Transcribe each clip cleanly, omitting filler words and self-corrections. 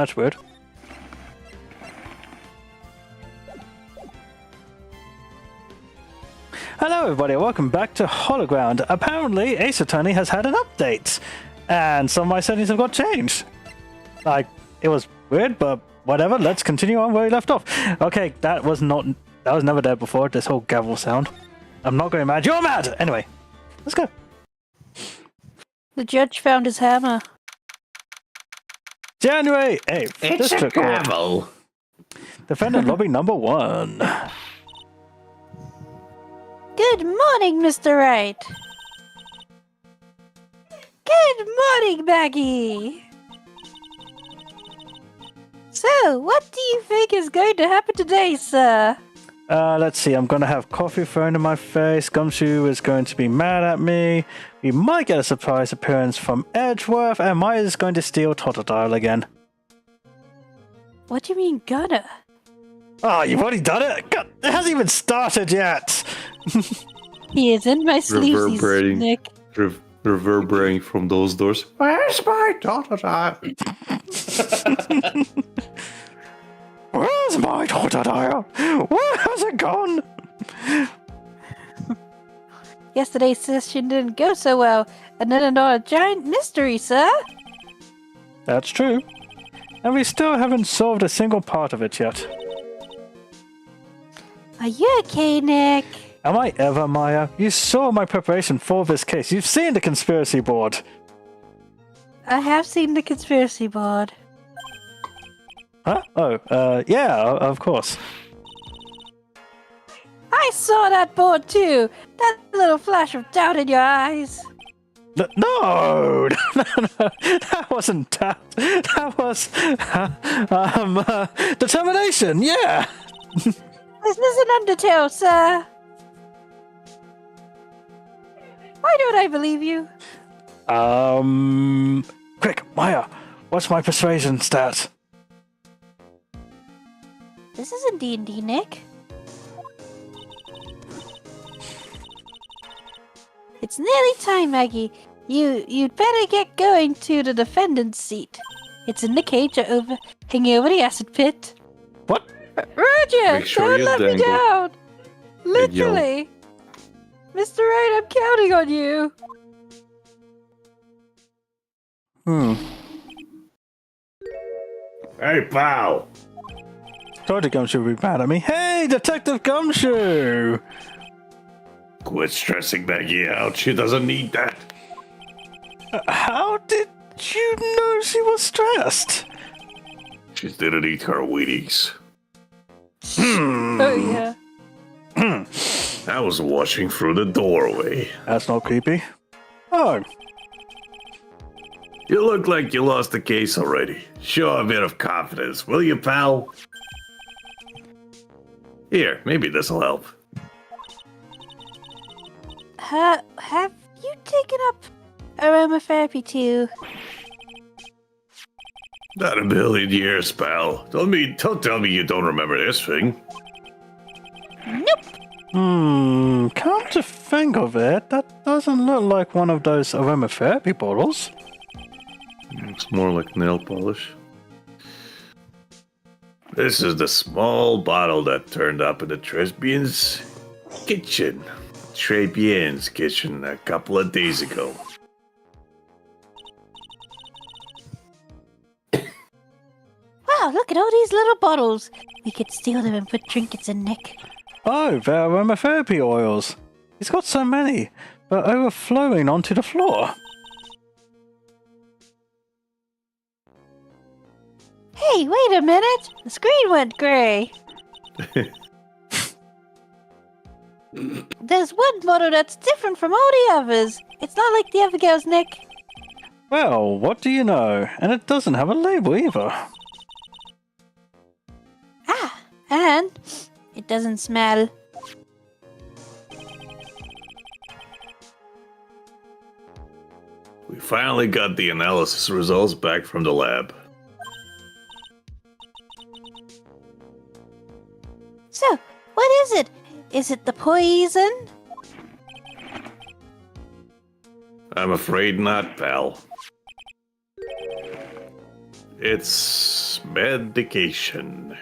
That's weird. Hello everybody, welcome back to Hologround. Apparently, Ace Attorney has had an update, and some of my settings have got changed. Like, it was weird, but whatever, let's continue on where we left off. Okay, that was never there before, this whole gavel sound. I'm not going mad, you're mad! Anyway, let's go. The judge found his hammer. January 8th. It's District a Court. gavel. Defendant lobby number 1. Good morning, Mr. Wright. Good morning, Maggie. So, what do you think is going to happen today, sir? Let's see, I'm gonna have coffee thrown in my face, Gumshoe is going to be mad at me, we might get a surprise appearance from Edgeworth, and Maya is going to steal Totodile again. What do you mean, gonna? Oh, you've already done it? God, it hasn't even started yet! He is in my sleeves, Nick. Reverberating from those doors. Where's my Totodile? Where's my Totodile? Where has it gone? Yesterday's session didn't go so well, and then another giant mystery, sir. That's true. And we still haven't solved a single part of it yet. Are you okay, Nick? Am I ever, Maya? You saw my preparation for this case. You've seen the conspiracy board. I have seen the conspiracy board. Huh? Oh, yeah, of course. I saw that board too. That little flash of doubt in your eyes. No, that wasn't doubt. That was determination. Yeah. This is an Undertale, sir. Why don't I believe you? Quick, Maya, what's my persuasion stat? This isn't D&D, Nick. It's nearly time, Maggie. You'd better get going to the defendant's seat. It's in the cage hanging over the acid pit. What? Roger, Make sure don't you let me dangle. down. Literally. Mr. Wright, I'm counting on you. Hey, pal. Told you Gumshoe would be mad at me. Hey, Detective Gumshoe! Quit stressing Maggie out. She doesn't need that. How did you know she was stressed? She didn't eat her Wheaties. Oh, yeah. I was watching through the doorway. That's not creepy. Oh, You look like you lost the case already. Show a bit of confidence, will you, pal? Here, maybe this'll help. Have you taken up aromatherapy too? Not a million years, pal. Don't tell me you don't remember this thing. Nope. Come to think of it, that doesn't look like one of those aromatherapy bottles. It's more like nail polish. This is the small bottle that turned up in the Trespian's kitchen. Trespian's kitchen a couple of days ago. Wow, look at all these little bottles. We could steal them and put trinkets in, Nick. Oh, they're aromatherapy oils. He's got so many, but overflowing onto the floor. Hey, wait a minute. The screen went gray. There's one bottle that's different from all the others. It's not like the other girls, Nick. Well, what do you know? And it doesn't have a label either. Ah, and it doesn't smell. We finally got the analysis results back from the lab. So, what is it? Is it the poison? I'm afraid not, pal. It's medication.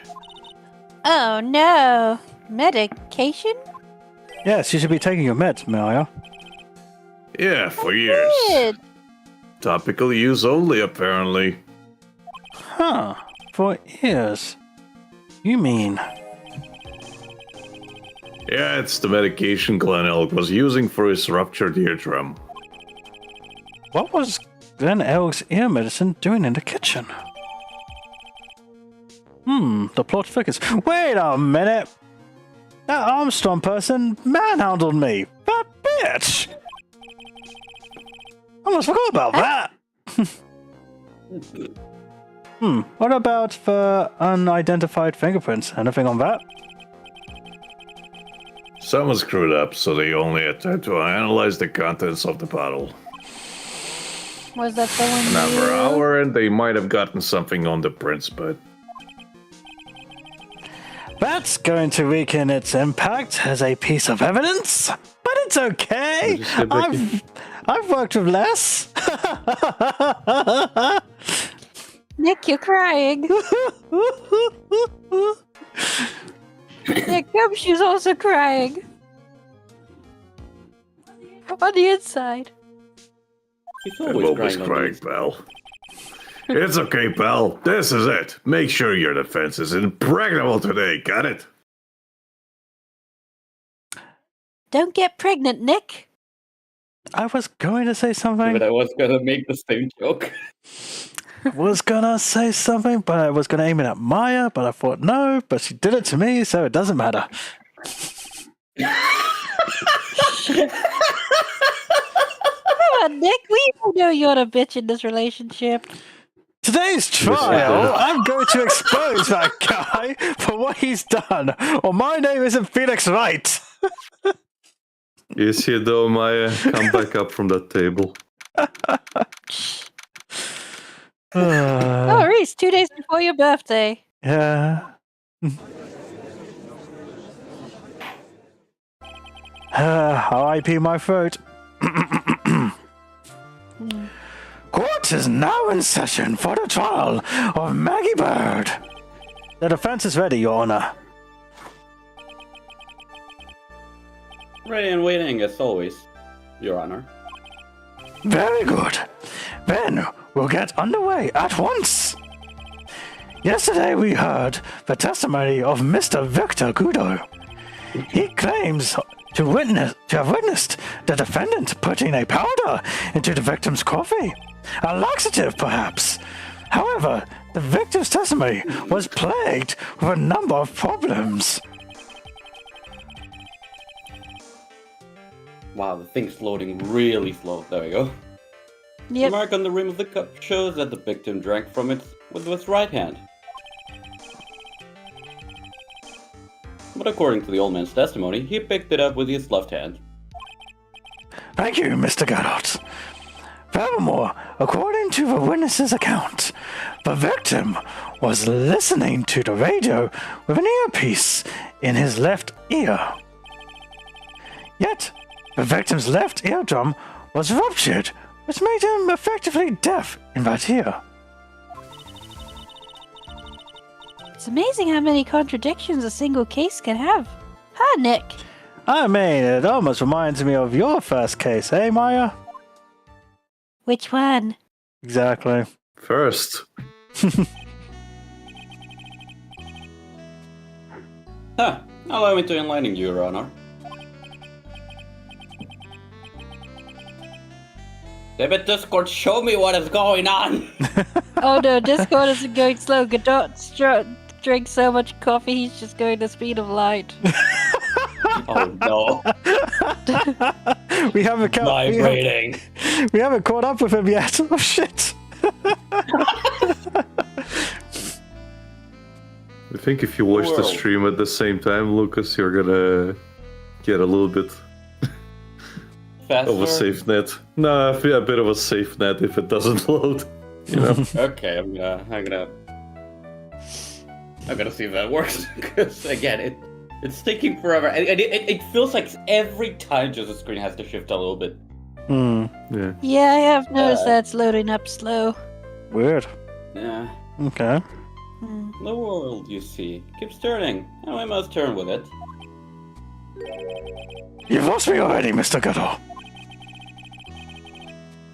Oh no. Medication? Yes, you should be taking your meds, Maya. Yeah, for years. Good. Topical use only, apparently. Huh. For years. You mean... Yeah, it's the medication Glenn Elk was using for his ruptured eardrum. What was Glenn Elk's ear medicine doing in the kitchen? The plot thickens. Wait a minute! That Armstrong person manhandled me! That bitch! I almost forgot about that! What about the unidentified fingerprints? Anything on that? Someone screwed up, so they only had time to analyze the contents of the bottle. Was that the one Another you... hour, and they might have gotten something on the prints, but That's going to weaken its impact as a piece of evidence, but it's okay. What did you say, Becky? I've worked with less. Nick, you're crying. Nick, Gumshoe's also crying. On the inside. He's I'm always always crying. crying, pal. It's okay, pal. This is it. Make sure your defense is impregnable today, got it? Don't get pregnant, Nick. I was going to say something. But I was gonna make the same joke. I was gonna say something, but I was gonna aim it at Maya, but I thought no, but she did it to me, so it doesn't matter. Come on, Nick. We all know you're the bitch in this relationship. Today's trial, I'm going to expose that guy for what he's done, or my name isn't Felix Wright. Yes, you do, Maya. Come back up from that table. Oh, Reese, 2 days before your birthday. Yeah. R.I.P. my throat. Court is now in session for the trial of Maggie Bird. The defense is ready, Your Honor. Ready and waiting, as always, Your Honor. Very good. Then we'll get underway at once. Yesterday we heard the testimony of Mr. Victor Kudo. He claims to have witnessed the defendant putting a powder into the victim's coffee. A laxative, perhaps. However, the victim's testimony was plagued with a number of problems. Wow, the thing's loading really slow. There we go. The Yep. mark on the rim of the cup shows that the victim drank from it with his right hand. But according to the old man's testimony, he picked it up with his left hand. Thank you, Mr. Gadot. Furthermore, according to the witness's account, the victim was listening to the radio with an earpiece in his left ear. Yet, the victim's left eardrum was ruptured, which made him effectively deaf in that ear. It's amazing how many contradictions a single case can have. Huh, Nick? I mean, it almost reminds me of your first case, eh, Maya? Which one? Exactly. First, Huh, allow me to enlighten you, Your Honor. Damn it, Discord, show me what is going on! Oh no, Discord isn't going slow. Gadot drinks so much coffee, he's just going the speed of light. Oh no, we haven't vibrating. we haven't caught up with him yet. Oh shit. I think if you watch the World. stream at the same time, Lucas, you're gonna get a little bit Faster? of a safe net. Nah, a bit of a safe net if it doesn't load. You know? Okay, I'm gonna see if that works. Because again, it's taking forever, and it feels like every time just the screen has to shift a little bit. Yeah. Yeah, I have noticed that it's loading up slow. Weird. Yeah, Okay. The world, you see, keeps turning, and we must turn with it. You've lost me already, Mr. Goodall.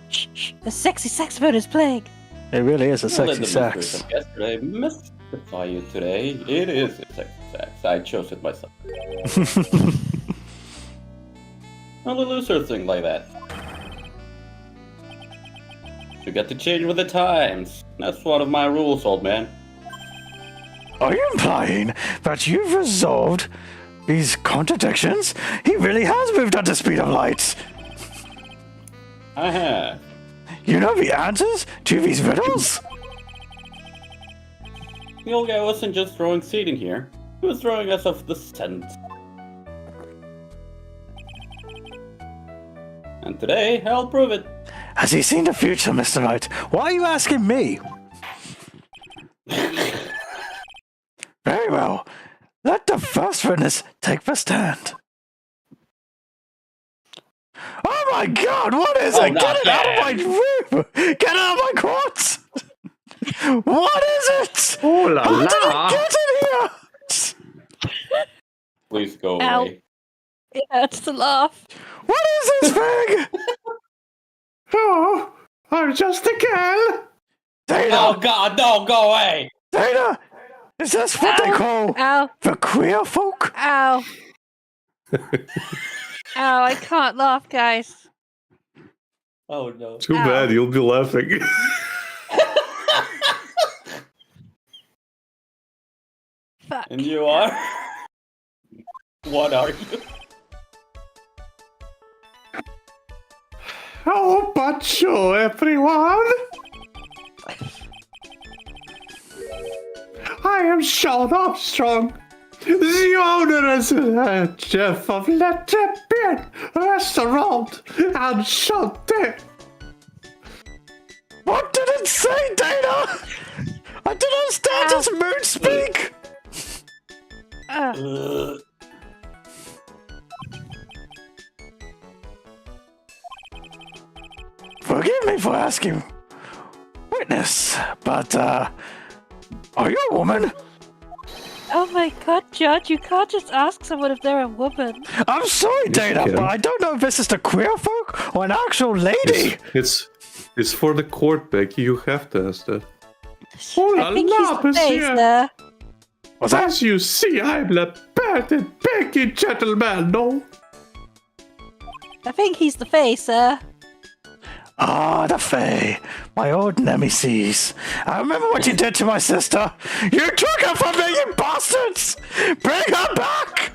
Shh, shh. The sexy saxophone is playing. It really is a Don't let sexy the sax. mysteries of yesterday mystify you today. It is a sexy sax. I chose it myself. Only losers think like that. You got to change with the times. That's one of my rules, old man. Are you implying that you've resolved these contradictions? He really has moved at the speed of light. I have. You know the answers to these riddles? The old guy wasn't just throwing seed in here. He was throwing us off the scent. And today, I'll prove it. Has he seen the future, Mr. Wright? Why are you asking me? Very well. Let the first witness take the stand. Oh my god, what is it? Get it out of my room! Get it out of my quartz! What is it? Oh la How did la! it get in here? Please go Ow. away. It hurts to laugh. What is this thing? Oh, I'm just a girl. Dana! Oh god, no, go away! Dana! Is this what they call Ow. the queer folk? Ow. Ow, I can't laugh, guys. Oh no. Too Ow. bad, you'll be laughing. Fuck. And you are? What are you? Oh, bonjour, everyone. I am Sean Armstrong, the owner and chef of Le Trappier Restaurant and Chanté. What did it say, Dana? I don't understand this mood speak. Ugh. Forgive me for asking witness, but are you a woman? Oh my god, Judge, you can't just ask someone if they're a woman. I'm sorry, Dana, can. but I don't know if this is the queer folk or an actual lady. It's for the court, Becky. You have to ask that. Oh I think he's the face, sir. What's that? As you see, I'm the painted Becky gentleman, no? I think he's the face, sir. Ah, the Fae, my old nemesis. I remember what you did to my sister. You took her from me, you bastards! Bring her back!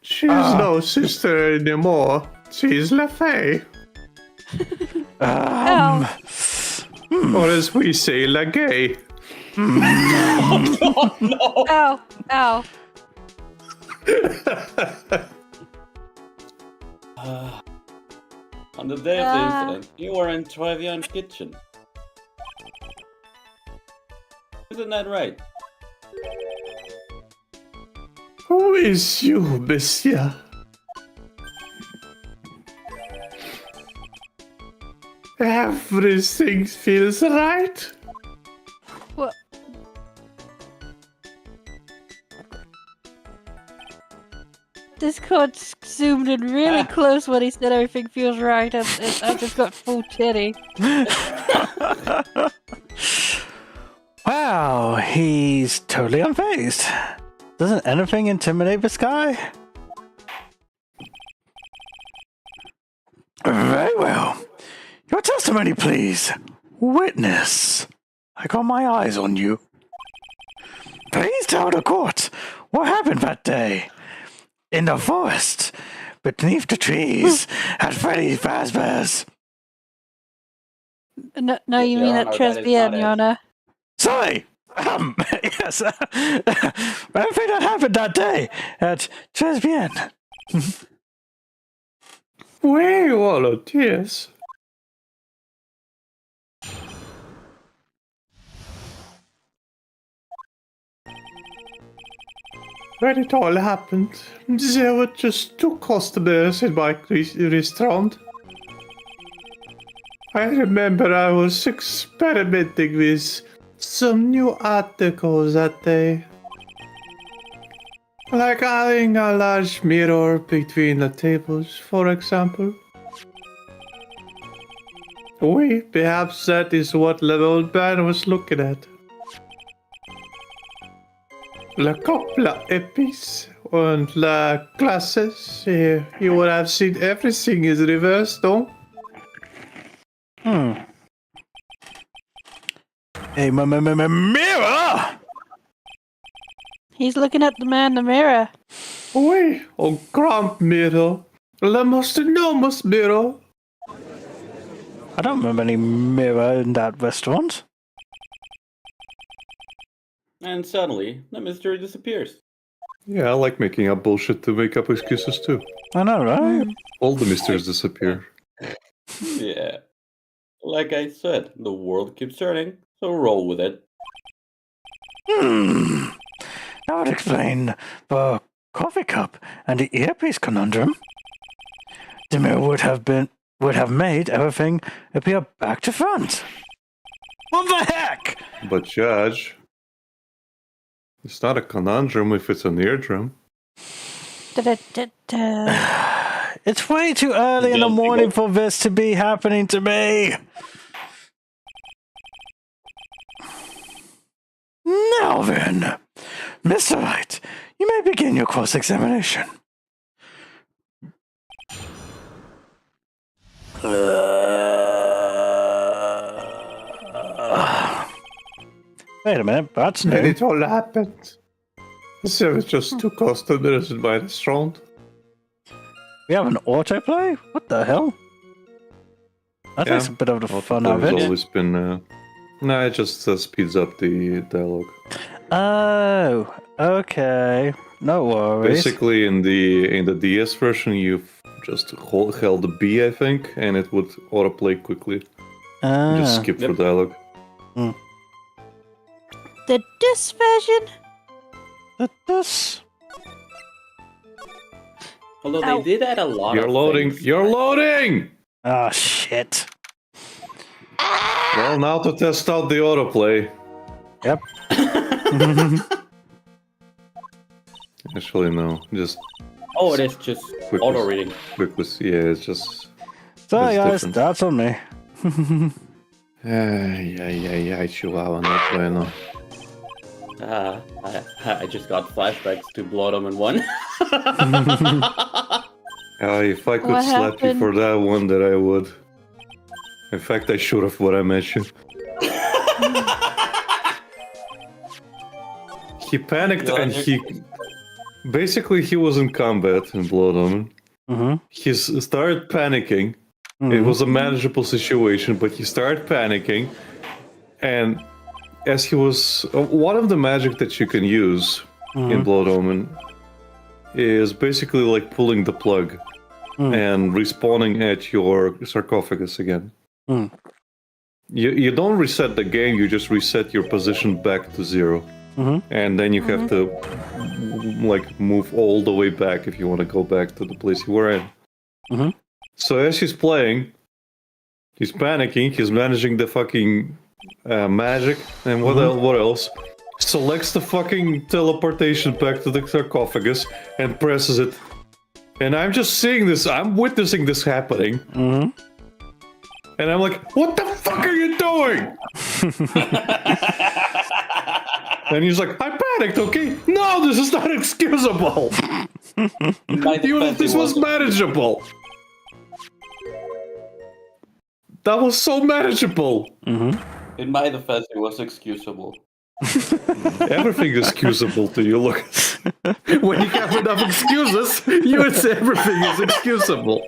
She's no sister anymore. She's LaFay. Ow. Or as we say, La Gay. Oh no! Ow. Ow. On the day of the incident, you were in Trivian's kitchen. Isn't that right? Who is you, monsieur? Everything feels right. What? Discord zoomed in really close when he said everything feels right, and I just got full titty. Wow, he's totally unfazed. Doesn't anything intimidate this guy? Very well. Your testimony, please. Witness. I got my eyes on you. Please tell the court what happened that day. In the forest, beneath the trees, at Freddy Fazbear's. No, you mean at Your Honor, that is not Tresbian, it. Your Honor. Sorry. Yes. Everything that happened that day at Tresbian. We volunteers. When it all happened, there were just 2 customers in my restaurant. I remember I was experimenting with some new articles that day. Like adding a large mirror between the tables, for example. Perhaps that is what the old man was looking at. La copla epis and la classes. You would have seen everything is reversed, though. A mirror! He's looking at the man in the mirror. Oui, un grand mirror. Le most enormous mirror. I don't remember any mirror in that restaurant. And suddenly, the mystery disappears. Yeah, I like making up bullshit to make up excuses too. I know, right? All the mysteries disappear. Yeah. Like I said, the world keeps turning, so roll with it. That would explain the coffee cup and the earpiece conundrum. The mirror would have made everything appear back to front. What the heck? But Judge, it's not a conundrum if it's an eardrum. Da-da-da-da. It's way too early in the morning for this to be happening to me. Now then, Mr. Wright, you may begin your cross-examination. Wait a minute, that's And new. it all happened. So it's just 2 customers in my restaurant. We have an autoplay? What the hell? That takes a bit of the fun out of It's it. always been. No, it just speeds up the dialogue. Oh, okay. No worries. Basically, in the DS version, you've just held the B, I think, and it would autoplay quickly. Just skip for dialogue. The this version? This? Although Ow. they did add a lot You're of loading! things. You're loading! Ah, shit. Well, now to test out the autoplay. Yep. Actually, no. Just Oh, it is just Quick auto was- reading. quick was. Yeah, it's just. So, It's guys, different. that's on me. Ay, Chihuahua, no bueno. I just got flashbacks to Bloodhome in 1. If I could What slap you happened? for that one, that I would. In fact, I should have when I met you. He panicked and he. Basically, he was in combat in Blood Omen. Mm-hmm. He started panicking. It was a manageable situation, but he started panicking. And as he was. One of the magic that you can use in Blood Omen is basically like pulling the plug and respawning at your sarcophagus again. You don't reset the game, you just reset your position back to 0. And then you have to like move all the way back if you want to go back to the place you were in. So as he's playing, he's panicking, he's managing the fucking magic, and what else? Selects the fucking teleportation back to the sarcophagus and presses it. And I'm just seeing this, I'm witnessing this happening. And I'm like, what the fuck are you doing? And he's like, I panicked, okay? No, this is not excusable. This was manageable. That was so manageable. In my defense, it was excusable. Everything is excusable to you, Lucas. When you have enough excuses, you would say everything is excusable.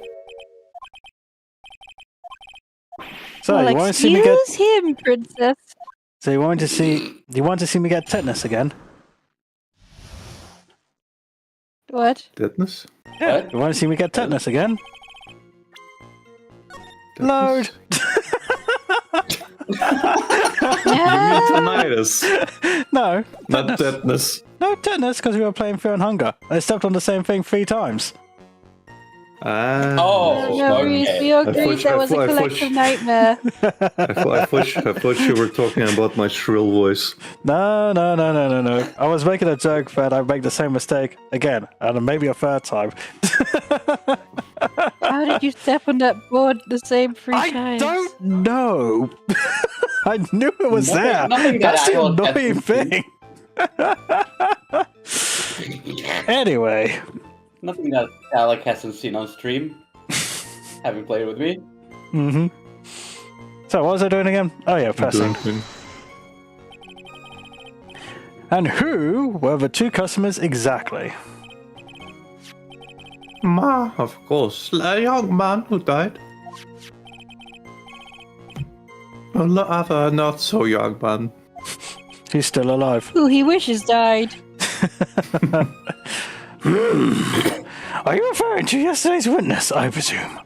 So, Well, you want to see me get... excuse him, princess. So, you want to see me get tetanus again? What? Tetanus? Yeah. You want to see me get tetanus again? Load! Tinnitus, No. not tetanus. No tetanus, because we were playing Fear and Hunger. I stepped on the same thing 3 times. Oh, No, okay. we agreed that was a I collective nightmare. I thought you were talking about my shrill voice. No. I was making a joke that I make the same mistake again, and maybe a third time. How did you step on that board the same 3 I times? don't know. I knew it was there. Nothing that That's the I will annoying definitely- thing. Anyway. Nothing that Alec hasn't seen on stream, having played with me. Mm-hmm. So what was I doing again? Oh yeah, pressing. And who were the 2 customers exactly? Ma, of course, a young man who died. The other not so young man. He's still alive. Who he wishes died. Are you referring to yesterday's witness, I presume?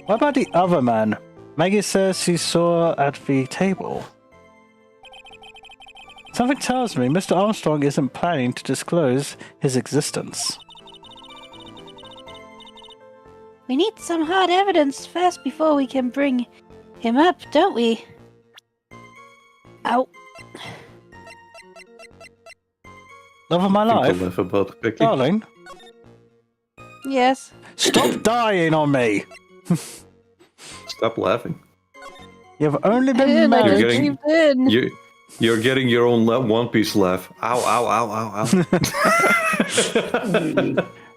What about the other man? Maggie says she saw at the table. Something tells me Mr. Armstrong isn't planning to disclose his existence. We need some hard evidence first before we can bring him up, don't we? Ow. Love of my Think life? to laugh about Becky. Darling, Yes. stop dying on me! Stop laughing. You've only I been didn't, I You're married. just getting- breathed in. You're getting your own One Piece laugh. Ow, ow, ow, ow, ow.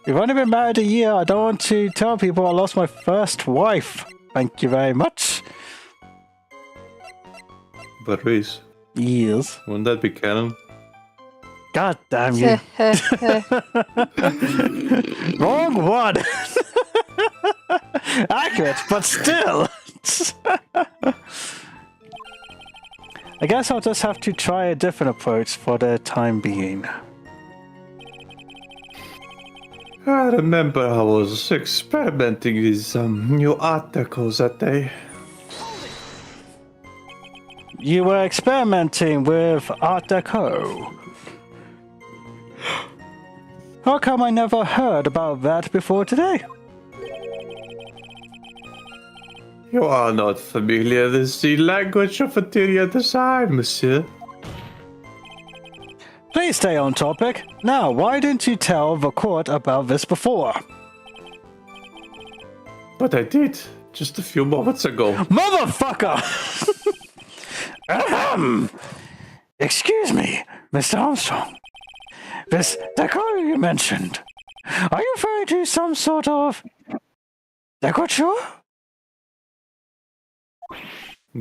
You've only been married a year. I don't want to tell people I lost my first wife. Thank you very much. But Reese, Years. wouldn't that be canon? God damn you. Wrong one. Accurate, but still. I guess I'll just have to try a different approach for the time being. I remember I was experimenting with some new art decos that day. You were experimenting with Art Deco. How come I never heard about that before today? You are not familiar with the language of interior design, monsieur. Please stay on topic. Now, why didn't you tell the court about this before? But I did, just a few moments ago. Motherfucker! Ahem. Excuse me, Mr. Armstrong. This decor you mentioned, are you referring to some sort of decorature?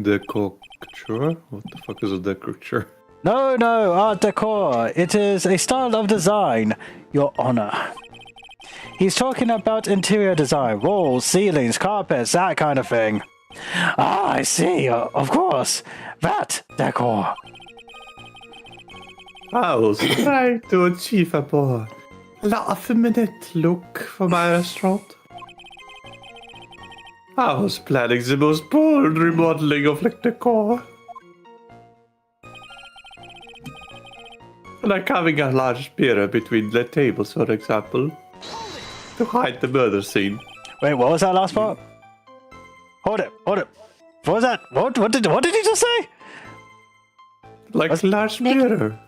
Decorature? What the fuck is a decorature? No, Art Decor. It is a style of design, Your Honor. He's talking about interior design, walls, ceilings, carpets, that kind of thing. Ah, I see. Of course. That decor. I was trying to achieve a more last-minute look for my restaurant. I was planning the most bold remodeling of the decor. Like having a large mirror between the tables, for example, to hide the murder scene. Wait, what was that last part? Hold it. What was that? What did you just say? Like a large Nick? mirror.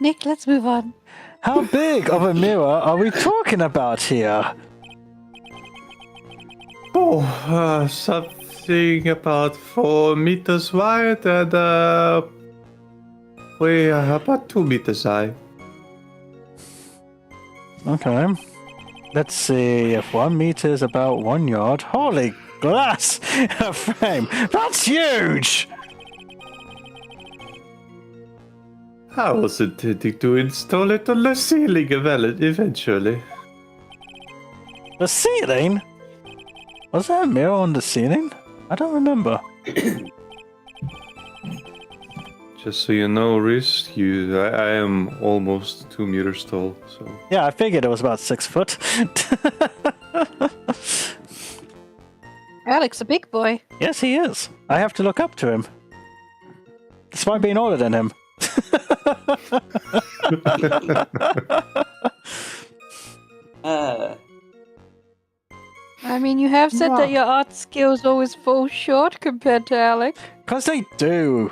Nick, let's move on. How big of a mirror are we talking about here? Oh, something about 4 meters wide and about 2 meters high. Okay. Let's see, if 1 meter is about 1 yard. Holy glass! A frame! That's huge! I was intending to install it on the ceiling eventually. The ceiling? Was there a mirror on the ceiling? I don't remember. Just so you know, Reese, I am almost 2 meters tall, so... Yeah, I figured it was about 6 foot. Alex, a big boy. Yes, he is. I have to look up to him. Despite being older than him. I mean, you have said that your art skills always fall short compared to Alec. Because they do.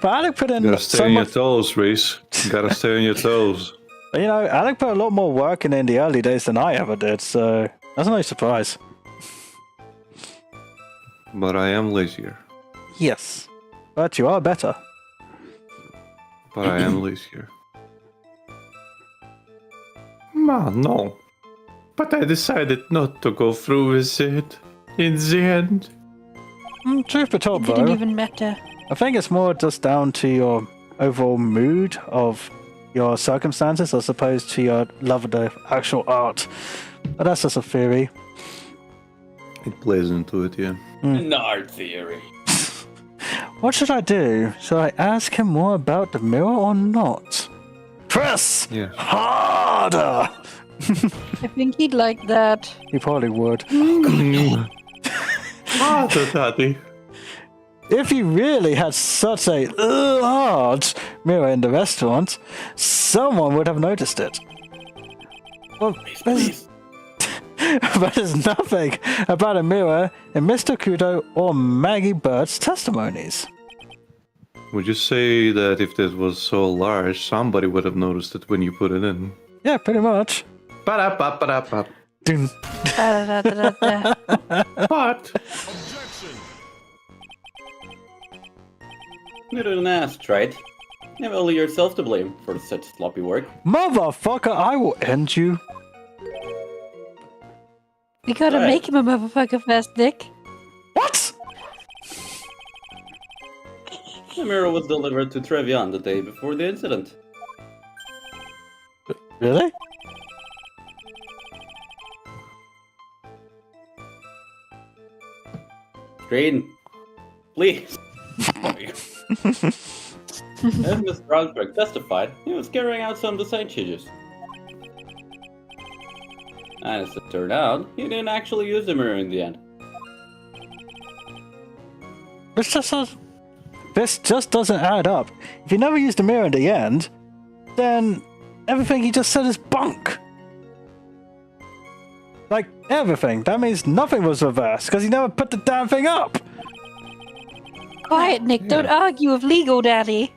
But Alec put in Gotta stay so on your much. toes, Reese. Gotta stay on your toes. You know, Alec put a lot more work in the early days than I ever did, so that's no surprise. But I am lazier. Yes. But you are better. But I am lazier. No. But I decided not to go through with it in the end. Truth be told, It didn't though, even matter. I think it's more just down to your overall mood of your circumstances as opposed to your love of the actual art. But that's just a theory. It plays into it, yeah. An art theory. What should I do? Should I ask him more about the mirror or not? Press Yeah. harder! I think he'd like that. He probably would. Daddy. If you really had such a large mirror in the restaurant, someone would have noticed it. Well, Please. but there's nothing about a mirror in Mr. Kudo or Maggie Bird's testimonies. Would you say that if this was so large, somebody would have noticed it when you put it in? Yeah, pretty much. Ba-da-ba-ba-da-ba. Dun. Da-da-da-da-da. But You didn't ask, right? You have only yourself to blame for such sloppy work. Motherfucker, I will end you. We gotta Right. make him a motherfucker first, Nick. What? The mirror was delivered to Trevian the day before the incident. Really? Green, please. As Mr. Rosberg testified, he was carrying out some design changes. And as it turned out, he didn't actually use the mirror in the end. This just doesn't add up. If you never used the mirror in the end, then everything he just said is bunk. Like, everything. That means nothing was reversed, because he never put the damn thing up. Quiet, Nick. Don't argue with legal, Daddy.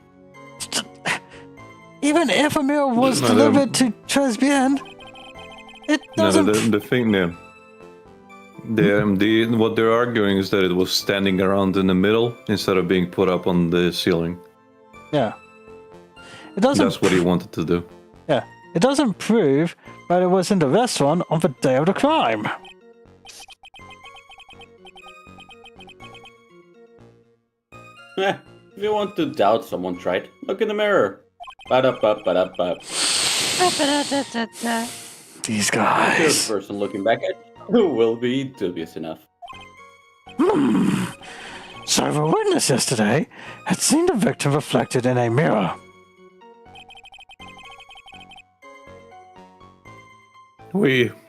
Even if a mirror was No, delivered to Tresbien, it no, doesn't... the thing there. What they're arguing is that it was standing around in the middle instead of being put up on the ceiling. Yeah. It doesn't... That's what he wanted to do. Yeah. It doesn't prove that it was in the restaurant on the day of the crime. If you want to doubt someone, try it. Look in the mirror. Ba-da-ba-ba-da-ba. Da-da-da-da-da. These The guys. person looking back at you will be dubious enough. So the witness yesterday had seen the victim reflected in a mirror.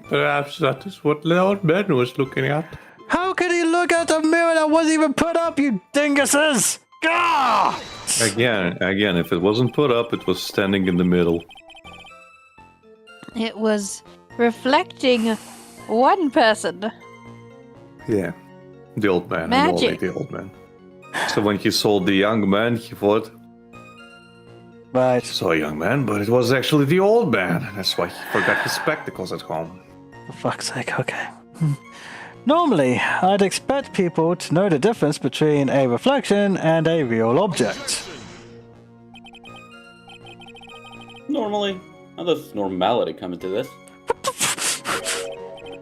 Perhaps that is what Lord Ben was looking at. How could he look at a mirror that wasn't even put up, you dinguses? Gah! Again, if it wasn't put up, it was standing in the middle. It was reflecting one person. Yeah. The old man. and Magic. only the old man. So when he saw the young man, he thought, Right. saw a young man, but it was actually the old man. That's why he forgot his spectacles at home. For fuck's sake, okay. Normally, I'd expect people to know the difference between a reflection and a real object. Normally, how does normality come into this?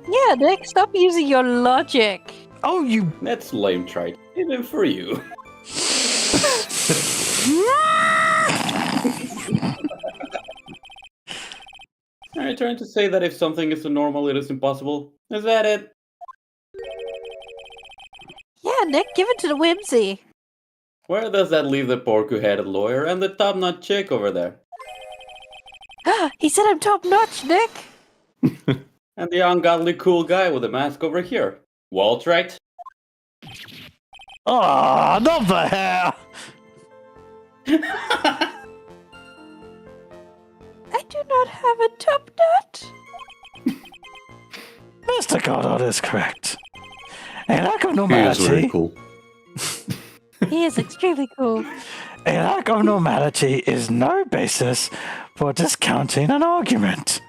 Yeah, Nick, stop using your logic. Oh, you... That's lame, tried. Even for you. Are you trying to say that if something is normal, it is impossible? Is that it? Yeah, Nick, give it to the whimsy. Where does that leave the porky-headed lawyer and the top-notch chick over there? He said I'm top notch, Nick. And the ungodly cool guy with the mask over here? Walt, right? Ah, not the hair! I do not have a top knot. Mr. Goddard is correct. A lack of He is normality. very cool. He is extremely cool. A lack of normality is no basis for discounting an argument.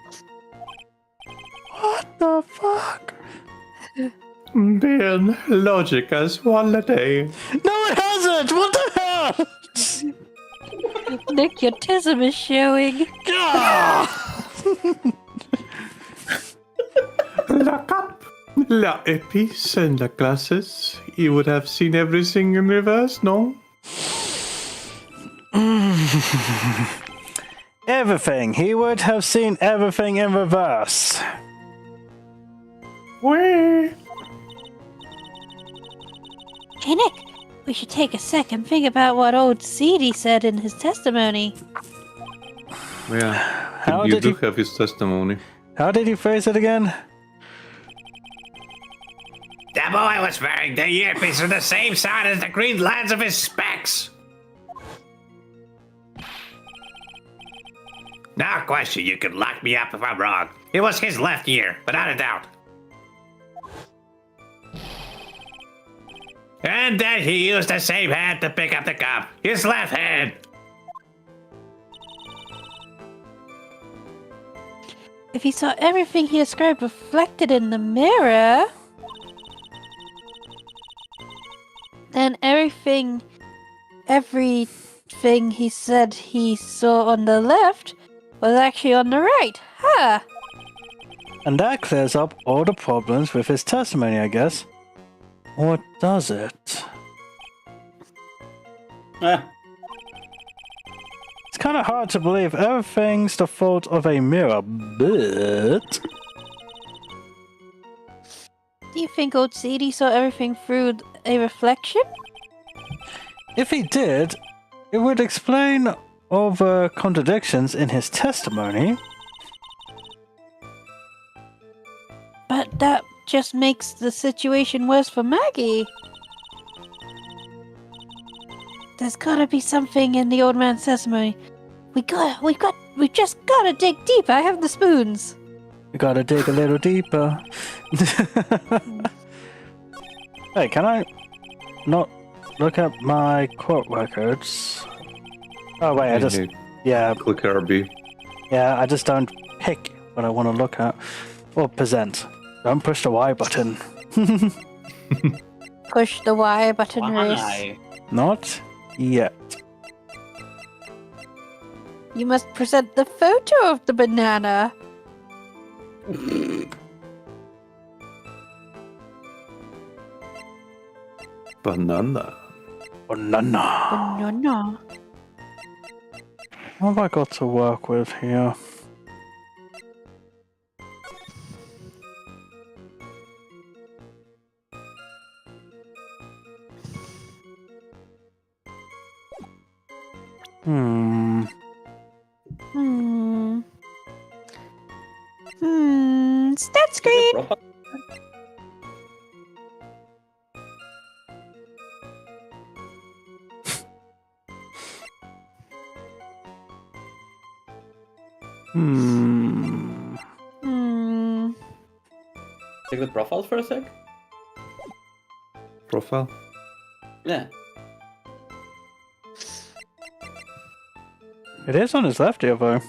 What the fuck? Then logic has won the day. No, it hasn't! What the hell? Nick, your tism is showing. Ah! La cap, la épice, and la classes. You would have seen everything in reverse, no? Everything. He would have seen everything in reverse. Where? Hey, Nick, we should take a second think about what old Seedy said in his testimony. Yeah. How you did do he- have his testimony. How did he phrase it again? The boy was wearing the earpiece on the same side as the green lines of his specs. No question, you can lock me up if I'm wrong. It was his left ear, without a doubt. And then he used the same hand to pick up the cup. His left hand. If he saw everything he described reflected in the mirror, then everything he said he saw on the left was actually on the right. Huh. And that clears up all the problems with his testimony, I guess. Or does it? Ah, It's kind of hard to believe everything's the fault of a mirror, but... Do you think old Seedy saw everything through a reflection? If he did, it would explain all the contradictions in his testimony. But that just makes the situation worse for Maggie. There's gotta be something in the old man's testimony. We just gotta dig deeper. I have the spoons. We gotta dig a little deeper. Hey, can I not look at my quote records? Oh wait, I Click RB. I just don't pick what I want to look at or present. Don't push the Y button. Push the Y button, Race. why? Not yet. You must present the photo of the banana. Banana. Banana. Banana. What have I got to work with here? Hmm. Stat screen. Hmm. Check the profiles for a sec. Profile. Yeah. It is on his left ear, though.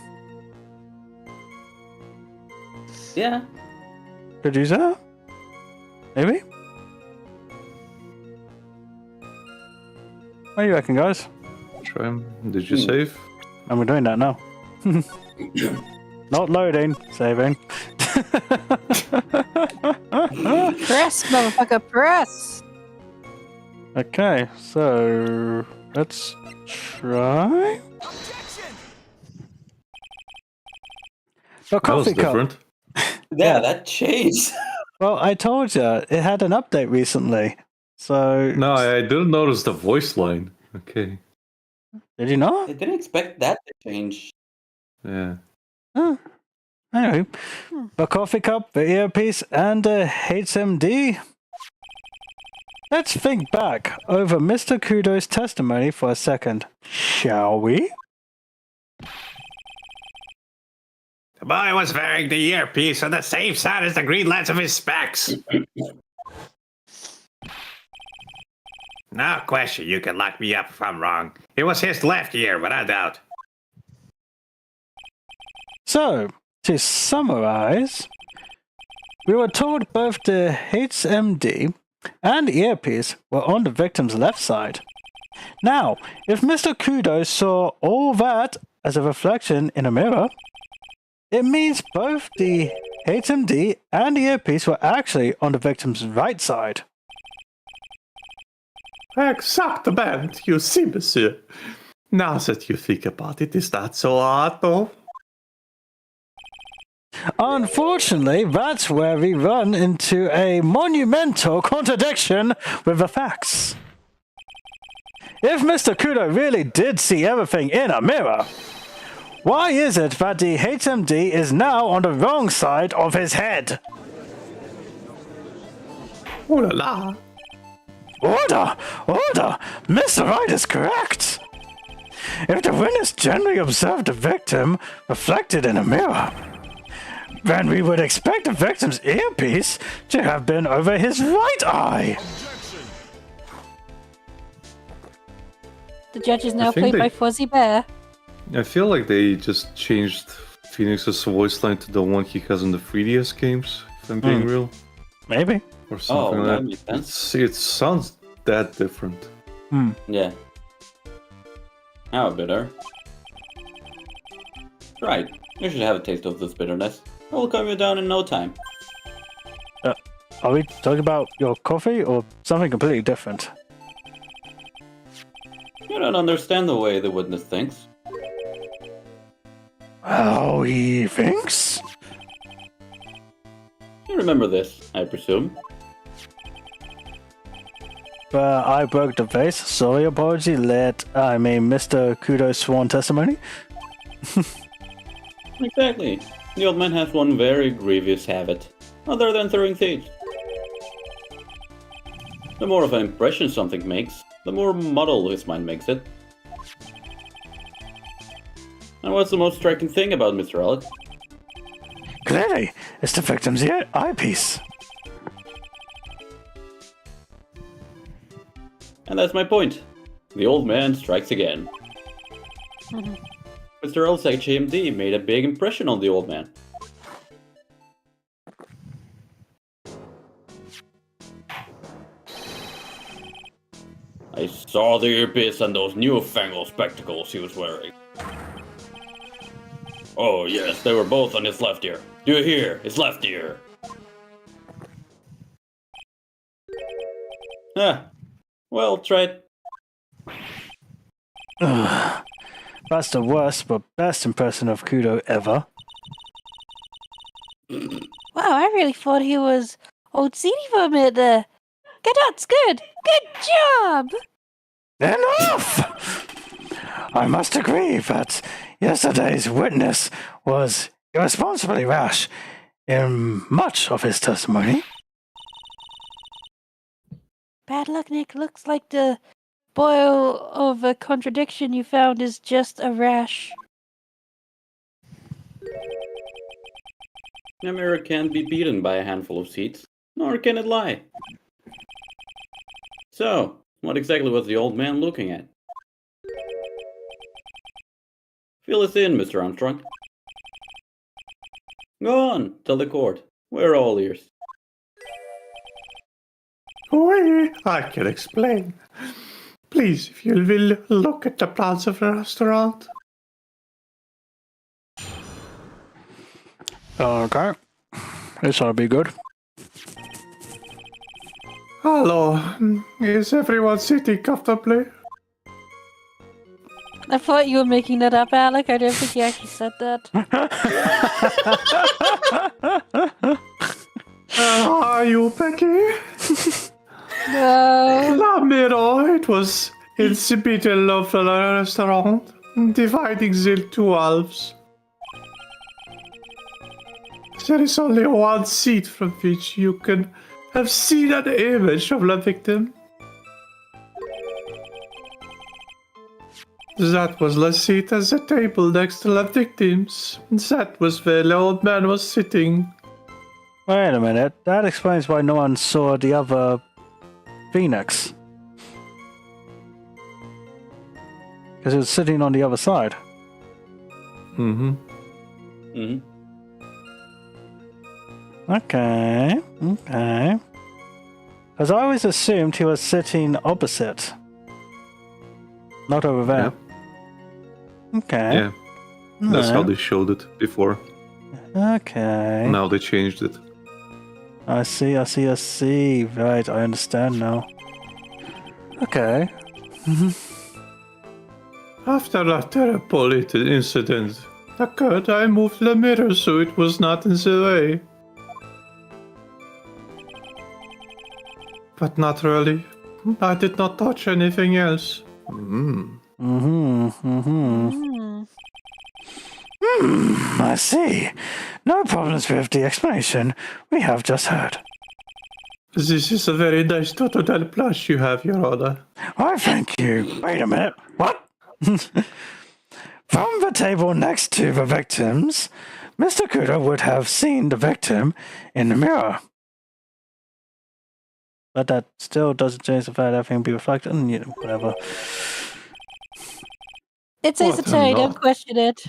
Yeah. Could you say that? Maybe? What do you reckon, guys? Try him. Did you save? And we're doing that now. Not loading, saving. Press, motherfucker, press. Okay, so let's try. The That was coffee cup. different. Yeah, that changed. Well, I told you it had an update recently. So No, I didn't notice the voice line. Okay. did you not? I didn't expect that to change. Yeah. Oh. Anyway, the coffee cup, the earpiece, and the HMD. Let's think back over Mr. Kudo's testimony for a second, shall we? The boy was wearing the earpiece on the same side as the green lens of his specs. No question, you can lock me up if I'm wrong. It was his left ear, without doubt. So, to summarize, we were told both the HMD and earpiece were on the victim's left side. Now, if Mr. Kudo saw all that as a reflection in a mirror, it means both the HMD and the earpiece were actually on the victim's right side. Exactement, you see, monsieur. Now that you think about it, is that so hard, though? Unfortunately, that's where we run into a monumental contradiction with the facts. If Mr. Kudo really did see everything in a mirror, why is it that the HMD is now on the wrong side of his head? Oh la la. Order! Order! Mr. Wright is correct! If the witness generally observed the victim reflected in a mirror, then we would expect the victim's earpiece to have been over his right eye. The judge is now think played they- by Fuzzy Bear. I feel like they just changed Phoenix's voice line to the one he has in the 3DS games, if I'm being real. Maybe. Or something Oh, like that makes sense. It sounds that different. Yeah. Now bitter. Right. You should have a taste of this bitterness. I will calm you down in no time. Are we talking about your coffee or something completely different? You don't understand the way the witness thinks. How he thinks? You remember this, I presume. I broke the vase. Sorry, apology. Mr. Kudo's sworn testimony. Exactly. The old man has one very grievous habit, other than throwing things. The more of an impression something makes, the more muddled his mind makes it. And what's the most striking thing about Mr. Alec? Clearly, it's the victim's eyepiece. And that's my point. The old man strikes again. Mr. L's HMD made a big impression on the old man. I saw the earpiece and those newfangled spectacles he was wearing. Oh yes, they were both on his left ear. Do you hear? His left ear. Ah, well tried. That's the worst but best impression of Kudo ever. Wow, I really thought he was old Zeddy for a minute there. Good, that's good. Good job. Enough! I must agree that yesterday's witness was irresponsibly rash in much of his testimony. Bad luck, Nick. Looks like the boil of a contradiction you found is just a rash. A mirror can't be beaten by a handful of seeds, nor can it lie. So, what exactly was the old man looking at? Fill us in, Mr. Armstrong. Go on, tell the court. We're all ears. Oui, I can explain. Please, if you will look at the plans of the restaurant. Okay. This ought to be good. Hello, is everyone sitting comfortably? I thought you were making that up, Alec. I don't think you actually said that. Are you Becky? No. La mirror, it was in the middle of the restaurant, dividing the two halves. There is only one seat from which you can have seen an image of the victim. That was the seat at the table next to the victims. That was where the old man was sitting. Wait a minute. That explains why no one saw the other Phoenix. Because it was sitting on the other side. Mm-hmm. Mm-hmm. Okay. Because I always assumed he was sitting opposite. Not over there. Okay. Yeah, that's how Alright. they showed it before. Okay. Now they changed it. I see. Right, I understand now. Okay. After that terrible incident occurred, I moved the mirror so it was not in the way. But not really. I did not touch anything else. I see. No problems with the explanation we have just heard. This is a very nice Totodile plush you have, Your Honor. Why, thank you. Wait a minute. What? From the table next to the victims, Mr. Kuda would have seen the victim in the mirror. But that still doesn't change the fact that everything be reflected and whatever. It's What Ace a Attorney, don't knock. question it.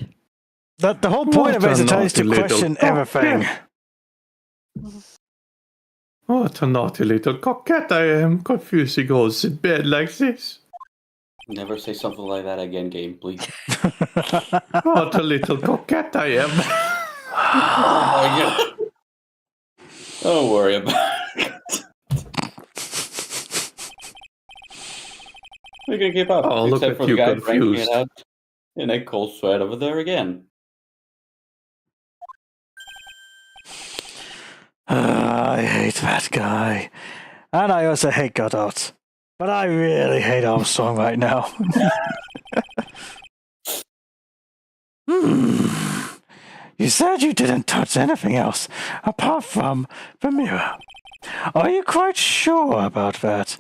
The whole point of What a Ace Attorney is to naughty little question cockhead. everything. What a naughty little coquette I am, confusing holes in bed like this. Never say something like that again, game, please. What a little coquette I am. Oh my god. Don't worry about it. We can keep up. Oh, look except at for you, the guy drinking confused. it out in a cold sweat over there again. I hate that guy. And I also hate Godot. But I really hate Armstrong right now. You said you didn't touch anything else apart from the mirror. Are you quite sure about that?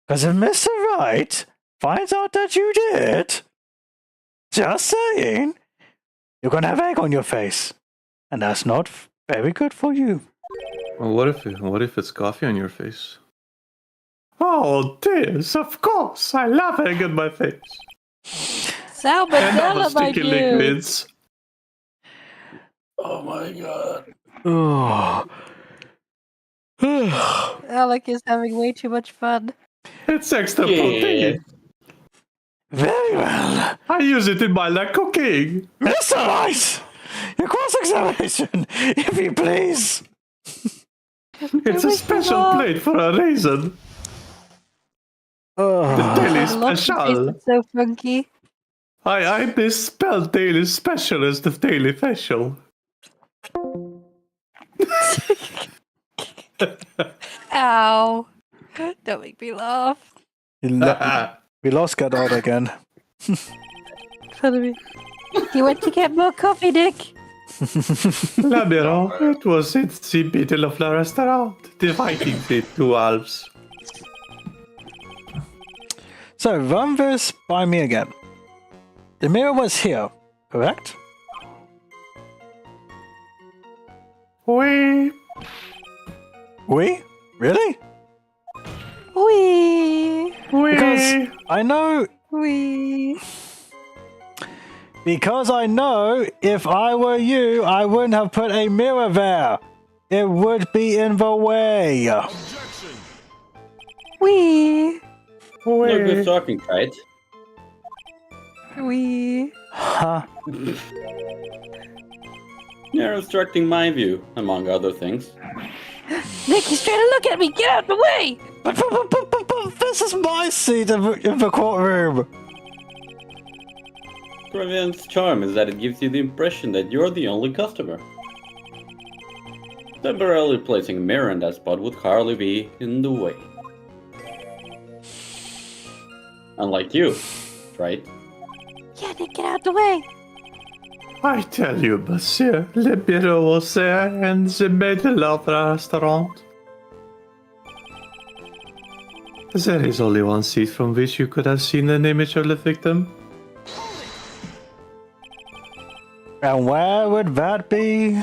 Because if Mr. Wright finds out that you did, just saying, you're gonna have egg on your face. And that's not very good for you. Well, what if it's coffee on your face? Oh, dears, of course. I love egg on my face. And other Salmonella, my sticky dude. liquids. Oh my god. Oh. Alec is having way too much fun. It's extra Yeah. protein. Very well. I use it in my like cooking. Mr. Wright! Your cross-examination, if you please. It's a special plate for a reason. Oh. Daily I love the special. taste, it's so funky. I misspelled daily special as the daily facial. Ow. Don't make me laugh. We lost Godot again. Fun of me. He went to get more coffee, Nick. Labiro, it was in the middle of the restaurant, dividing the two halves. So, run this by me again. The mirror was here, correct? We We? Really? Because I know Because I know if I were you, I wouldn't have put a mirror there. It would be in the way. No good talking, right? Huh? You're obstructing my view, among other things. Nick, he's trying to look at me. Get out of the way. But this is my seat in the courtroom. Previant's charm is that it gives you the impression that you're the only customer. Temporarily placing a mirror in that spot would hardly be in the way. Unlike you, right? Yeah, Nick, get out of the way. I tell you, monsieur, le bureau was there in the middle of the restaurant. There is only one seat from which you could have seen an image of the victim. And where would that be?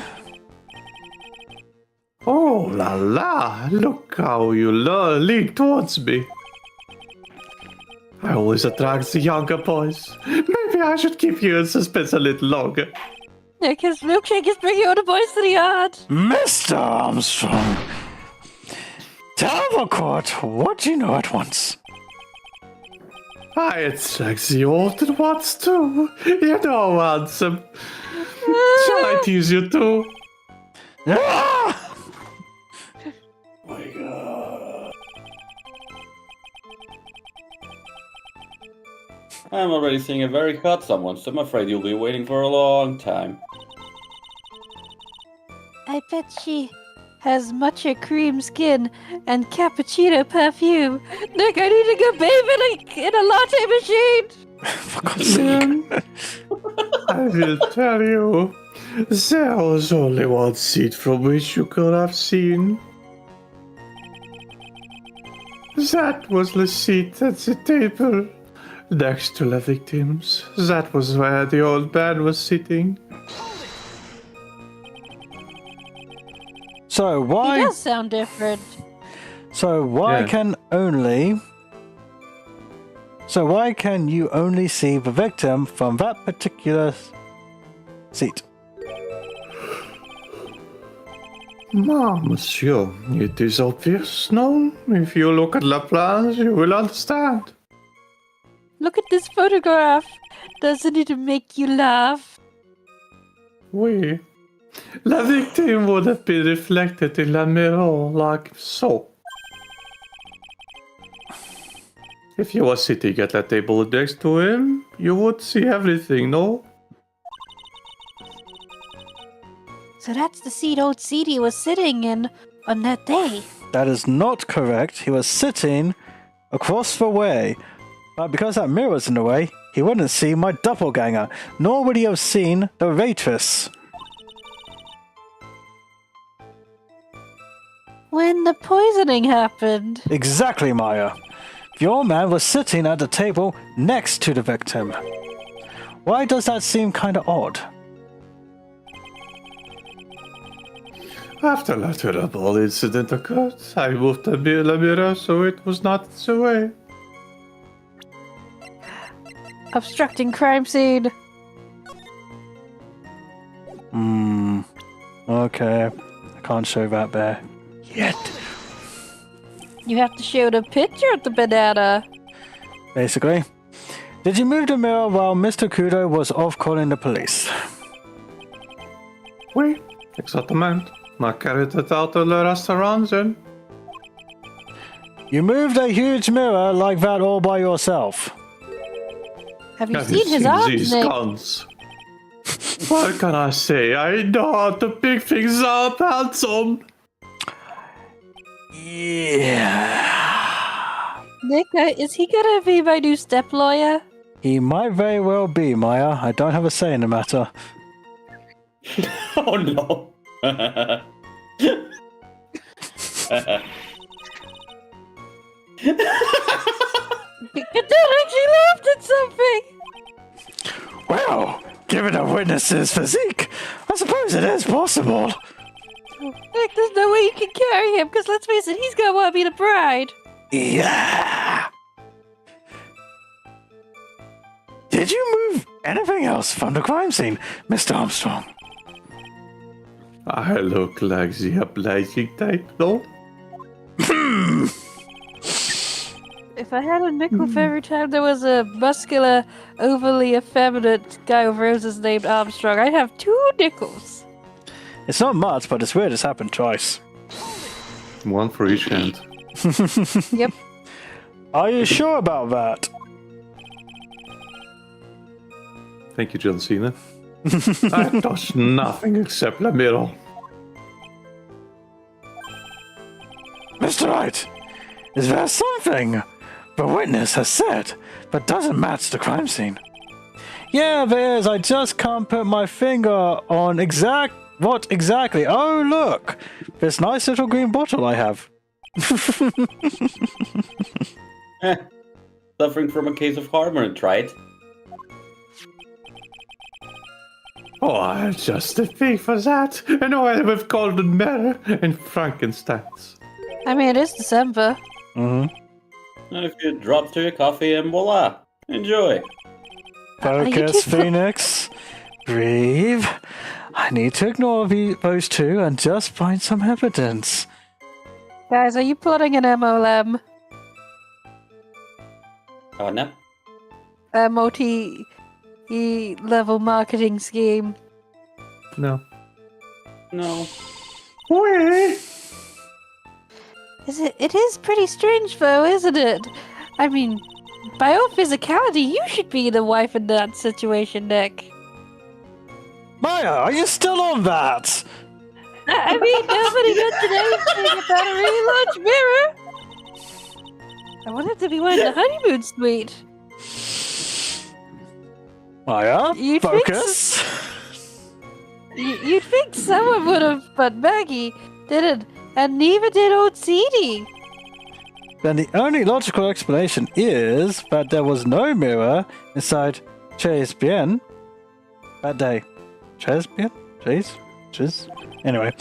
Oh la la, look how you lean towards me. I always attract the younger boys. Maybe I should keep you in suspense a little longer. Because Milkshake is bringing all the boys to the yard. Mr. Armstrong, tell the court what you know at once. I attract the older ones too. You know, handsome. Shall I tease you too? Ah! My God. I'm already seeing a very hot someone, so I'm afraid you'll be waiting for a long time. I bet she has matcha cream skin and cappuccino perfume. Nick, I need to go bathe in a latte machine. For God's sake. I will tell you, there was only one seat from which you could have seen. That was the seat at the table, next to the victims. That was where the old man was sitting. So He why? does sound different. So why Yeah. can only? So why can you only see the victim from that particular seat? Monsieur, it is obvious, no? If you look at the plans, you will understand. Look at this photograph. Doesn't it make you laugh? Oui. La victim would have been reflected in the mirror like so. If you were sitting at the table next to him, you would see everything, no? So that's the seat old Seedy was sitting in on that day. That is not correct. He was sitting across the way. But because that mirror was in the way, he wouldn't see my doppelganger, nor would he have seen the waitress. When the poisoning happened. Exactly, Maya. Your man was sitting at the table next to the victim. Why does that seem kind of odd? After the terrible incident occurred, I moved the mirror so it was not in the way. Obstructing crime scene. Okay. I can't show that there. Yet. You have to show the picture of the banana. Basically. Did you move the mirror while Mr. Kudo was off calling the police? Oui, exactement. I carried it out of the restaurant then. You moved a huge mirror like that all by yourself. Have you Have seen his seen arms, these Nick? guns? What can I say? I know how to pick things up, handsome. Yeah. Nick, is he gonna be my new step lawyer? He might very well be, Maya. I don't have a say in the matter. Oh no. Derek, she laughed at something! Well, given a witness's physique, I suppose it is possible. Nick, there's no way you can carry him, because let's face it, he's gonna want to be the bride. Yeah. Did you move anything else from the crime scene, Mr. Armstrong? I look like the obliging type, no? If I had a nickel for every time there was a muscular, overly effeminate guy with roses named Armstrong, I'd have 2 nickels. It's not much, but it's weird it's happened twice. One for each hand. Yep. Are you sure about that? Thank you, John Cena. I touched nothing except the mirror. Mr. Wright, is there something the witness has said that doesn't match the crime scene? Yeah, there is. I just can't put my finger on what exactly. Oh, look! This nice little green bottle I have. Suffering from a case of heartburn, right? Oh, I'm just a thief for that. And I have golden mirror and Frankensteins. I mean, it is December. Mm-hmm. And if you drop to your coffee and voila, enjoy. Focus, Phoenix. Breathe. I need to ignore those two and just find some evidence. Guys, are you plotting an MLM? Oh, no. A multi-level marketing scheme? No. No. Where? It is pretty strange, though, isn't it? I mean, by all physicality, you should be the wife in that situation, Nick. Maya, are you still on that? I mean, nobody mentioned anything about a really large mirror. I want him to be wearing the honeymoon suite. Maya, You'd focus. You'd think someone would have, but Maggie didn't, and neither did old Seedy. Then the only logical explanation is that there was no mirror inside Che's Bien that day. Che's Bien? Che's? Anyway.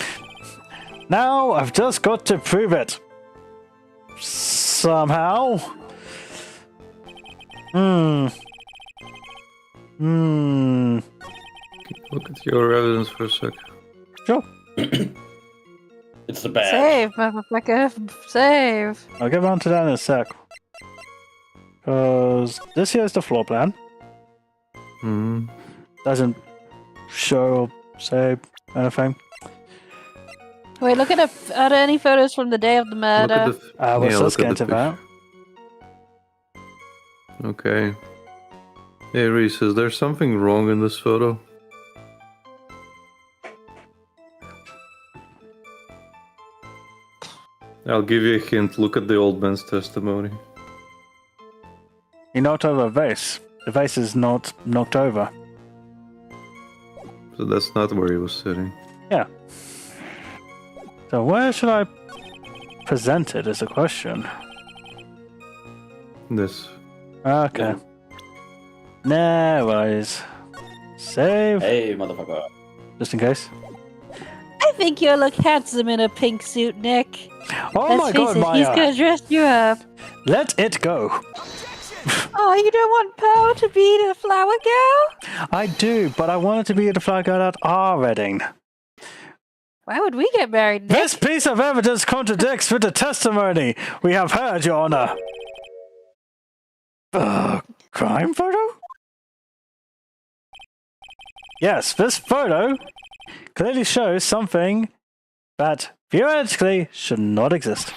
Now I've just got to prove it. Somehow. Look at your evidence for a sec. Sure. It's the bad. Save, motherfucker, save. I'll get around to that in a sec. Because this here is the floor plan. Hmm. Doesn't show or say anything. Wait, look at are there any photos from the day of the Look at murder? the. I was yeah, just look at getting the to that. Okay. Hey Reese, is there something wrong in this photo? I'll give you a hint. Look at the old man's testimony. He knocked over a vase. The vase is not knocked over. So that's not where he was sitting. Yeah. So where should I present it is a question. This. Okay. No worries. Save. Hey, motherfucker. Just in case. I think you'll look handsome in a pink suit, Nick. Oh Let's my face god, it, he's Maya! gonna dress you up. Let it go. Oh, you don't want Pearl to be the flower girl? I do, but I wanted to be the flag girl at our wedding. Why would we get married, Nick? This piece of evidence contradicts with the testimony we have heard, Your Honor. Crime photo? Yes, this photo clearly shows something that theoretically should not exist.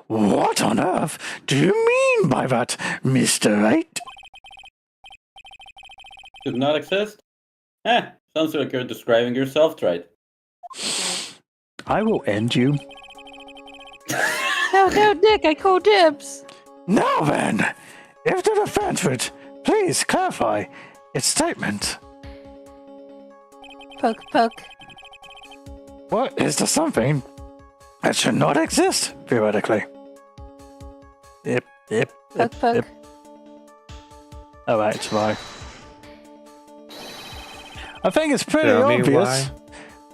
What on earth do you mean by that, Mr. Wright? Did not exist? Sounds like you're describing yourself right. I will end you. No, Nick, I call dibs. Now then, if the defense would please clarify its statement. Poke, poke. What is the something that should not exist, theoretically? Poke, poke. Alright, fine. I think it's pretty Tell me obvious why.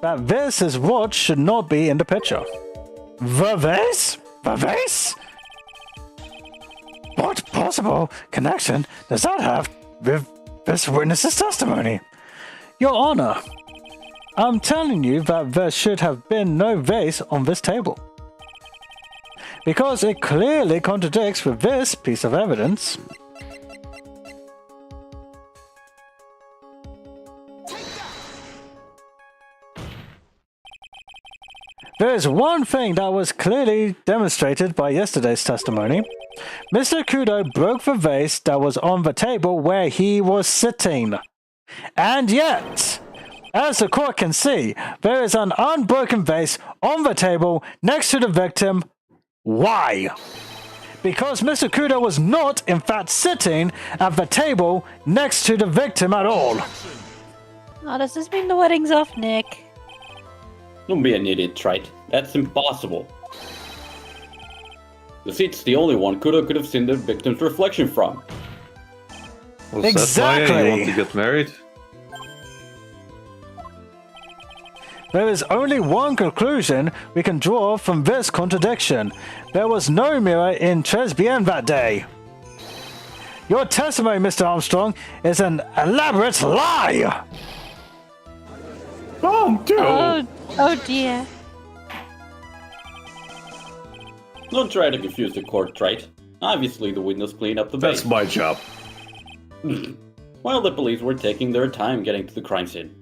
that this is what should not be in the picture. The vase? The vase? What possible connection does that have with this witness's testimony? Your Honor, I'm telling you that there should have been no vase on this table. Because it clearly contradicts with this piece of evidence. There is one thing that was clearly demonstrated by yesterday's testimony. Mr. Kudo broke the vase that was on the table where he was sitting. And yet, as the court can see, there is an unbroken vase on the table next to the victim. Why? Because Mr. Kudo was not, in fact, sitting at the table next to the victim at all. Oh, does this mean the wedding's off, Nick? Don't be an idiot, Trite. That's impossible. The seat's the only one Kudo could have seen the victim's reflection from. Was that why you Exactly. want to get married? There is only one conclusion we can draw from this contradiction. There was no mirror in Tresbien that day. Your testimony, Mr. Armstrong, is an elaborate lie! Oh, dude! Oh dear. Don't try to confuse the court, Wright. Obviously, the witness cleaned up the That's base. my job. While the police were taking their time getting to the crime scene.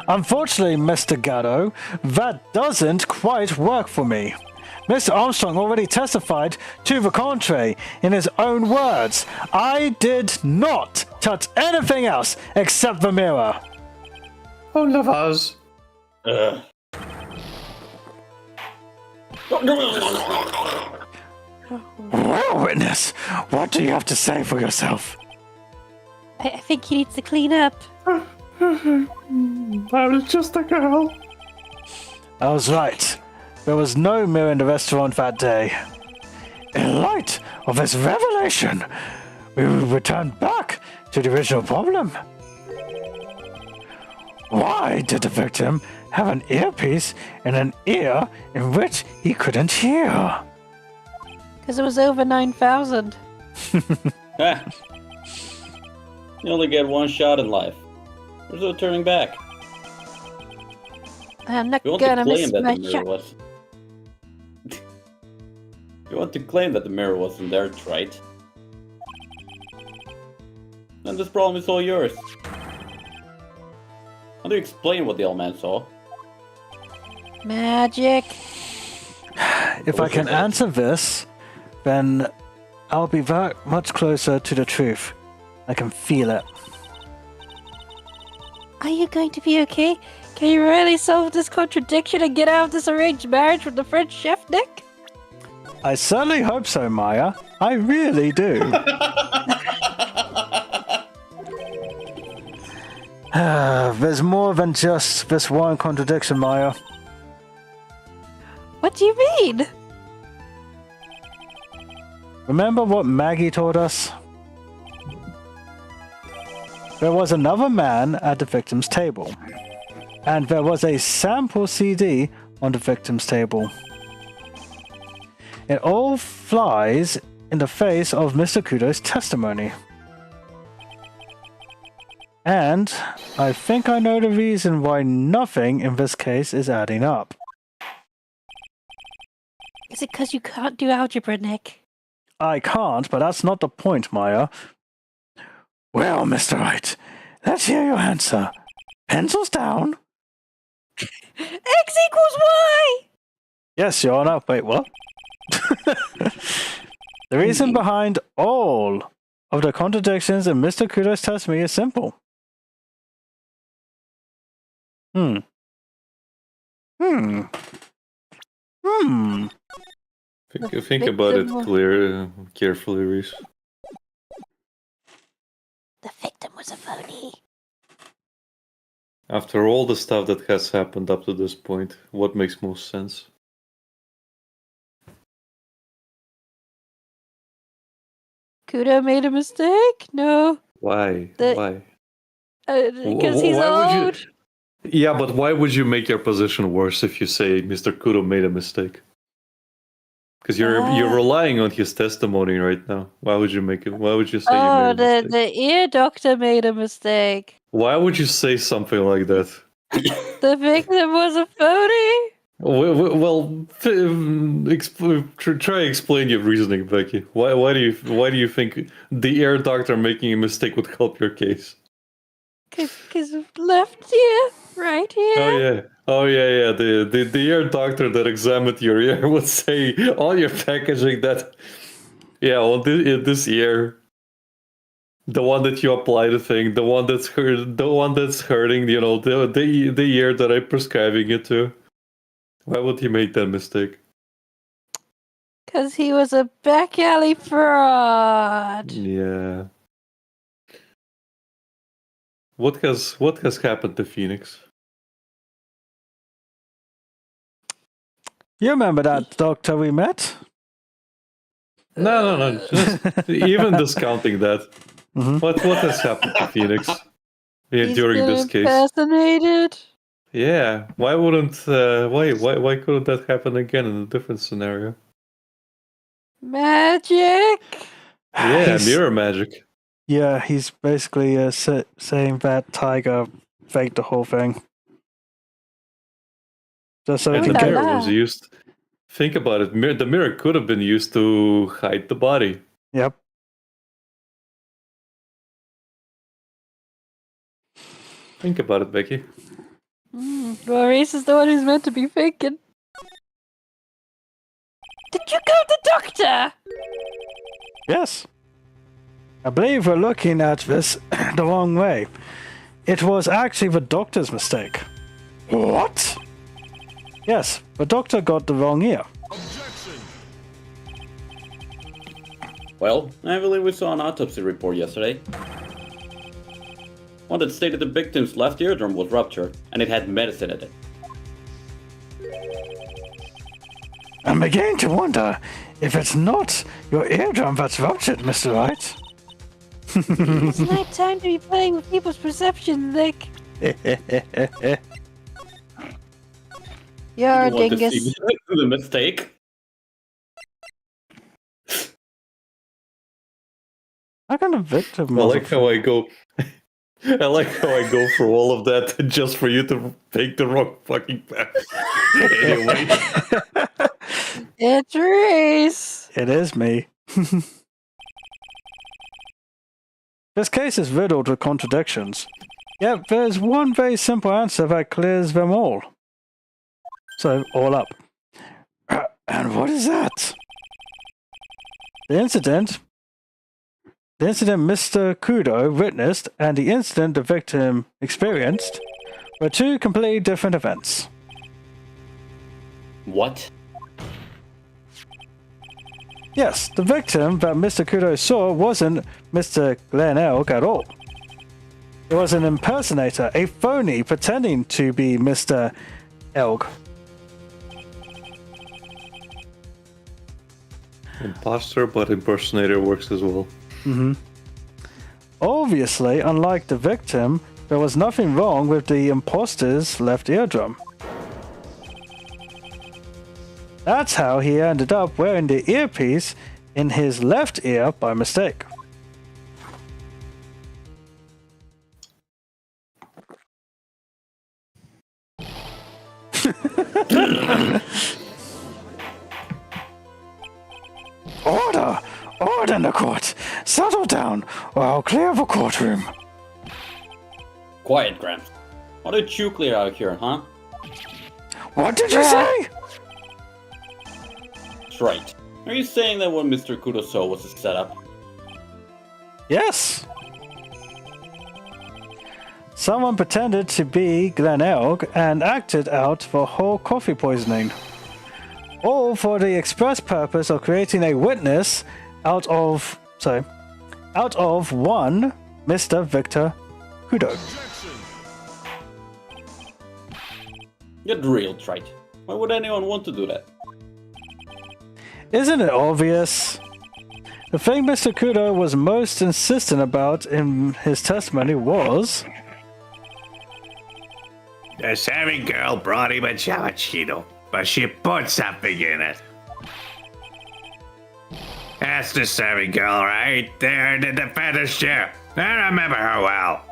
Unfortunately, Mr. Gatto, that doesn't quite work for me. Mr. Armstrong already testified to the contrary in his own words. I did not touch anything else except the mirror. Oh, Lavaz. Ugh. Well, witness, what do you have to say for yourself? I think he needs to clean up. I was just a girl. I was right. There was no mirror in the restaurant that day. In light of this revelation, we will return back to the original problem. Why did the victim have an earpiece in an ear in which he couldn't hear? Because it was over 9,000. Ah. You only get one shot in life. There's no turning back. I'm not You want to gonna claim miss that my the mirror shot. was... You want to claim that the mirror wasn't there, right? And this problem is all yours. How do you explain what the old man saw? Magic. If I can answer this, then I'll be very much closer to the truth. I can feel it. Are you going to be okay? Can you really solve this contradiction and get out of this arranged marriage with the French chef, Nick? I certainly hope so, Maya. I really do. There's more than just this one contradiction, Maya. What do you mean? Remember what Maggie told us? There was another man at the victim's table, and there was a sample CD on the victim's table. It all flies in the face of Mr. Kudo's testimony. And I think I know the reason why nothing in this case is adding up. Is it because you can't do algebra, Nick? I can't, but that's not the point, Maya. Well, Mr. Wright, let's hear your answer. Pencils down. X equals Y! Yes, Your Honor. Wait, what? The reason behind all of the contradictions in Mr. Kudo's testimony is simple. Think about it carefully, Reese. The victim was a phony. After all the stuff that has happened up to this point, what makes most sense? Kudo made a mistake? No. Why? The- Why? Because he's Why would you- old. Yeah, but why would you make your position worse if you say Mr. Kudo made a mistake? Because you're relying on his testimony right now. Why would you make it? Why would you say you Oh, made a mistake? the ear doctor made a mistake. Why would you say something like that? The victim was a phony. Well, try explain your reasoning, Becky. Why do you think the ear doctor making a mistake would help your case? Because left ear, right ear. Oh yeah. The ear doctor that examined your ear would say on your packaging that on this ear, the one that you apply the thing, the one that's hurting, the ear that I'm prescribing it to. Why would he make that mistake? Because he was a back alley fraud. Yeah. What has happened to Phoenix? You remember that doctor we met? No. Just, even discounting that. Mhm. What has happened to Phoenix? He's during been this case. impersonated. Yeah, why wouldn't why couldn't that happen again in a different scenario? Magic. Yeah, He's- mirror magic. Yeah, he's basically saying that Tigre faked the whole thing. Just so And he the can la get. mirror la. was used. Think about it. The mirror could have been used to hide the body. Yep. Think about it, Becky. Maurice is the one who's meant to be faking. Did you call the doctor? Yes. I believe we're looking at this the wrong way. It was actually the doctor's mistake. What? Yes, the doctor got the wrong ear. Well, I believe we saw an autopsy report yesterday. One that stated the victim's left eardrum was ruptured, and it had medicine in it. I'm beginning to wonder if it's not your eardrum that's ruptured, Mr. Wright. It's not time to be playing with people's perception, Nick. You're a You want to dingus. see the mistake? How can a victim I of like how I go. I like how I go through all of that just for you to take the wrong fucking path. Anyway, It's Reese. It is me. This case is riddled with contradictions. Yet there's one very simple answer that clears them all. So, all up. And what is that? The incident Mr. Kudo witnessed and the incident the victim experienced were two completely different events. What? Yes, the victim that Mr. Kudo saw wasn't Mr. Glenn Elk at all. It was an impersonator, a phony pretending to be Mr. Elk. imposter but impersonator works as well. Obviously, unlike the victim, there was nothing wrong with the imposter's left eardrum. That's how he ended up wearing the earpiece in his left ear by mistake. Order! Order in the court! Settle down, or I'll clear the courtroom. Quiet, Gramps. Why don't you clear out here, huh? What did you say? That's right. Are you saying that what Mr. Kudo saw was a setup? Yes. Someone pretended to be Glenn Elg and acted out the whole coffee poisoning. All for the express purpose of creating a witness out of one Mr. Victor Kudo. Get real, Trite. Why would anyone want to do that? Isn't it obvious? The thing Mr. Kudo was most insistent about in his testimony was... The savvy girl brought him a cappuccino, but she put something in it. That's the savvy girl right there in the defender's chair. I remember her well.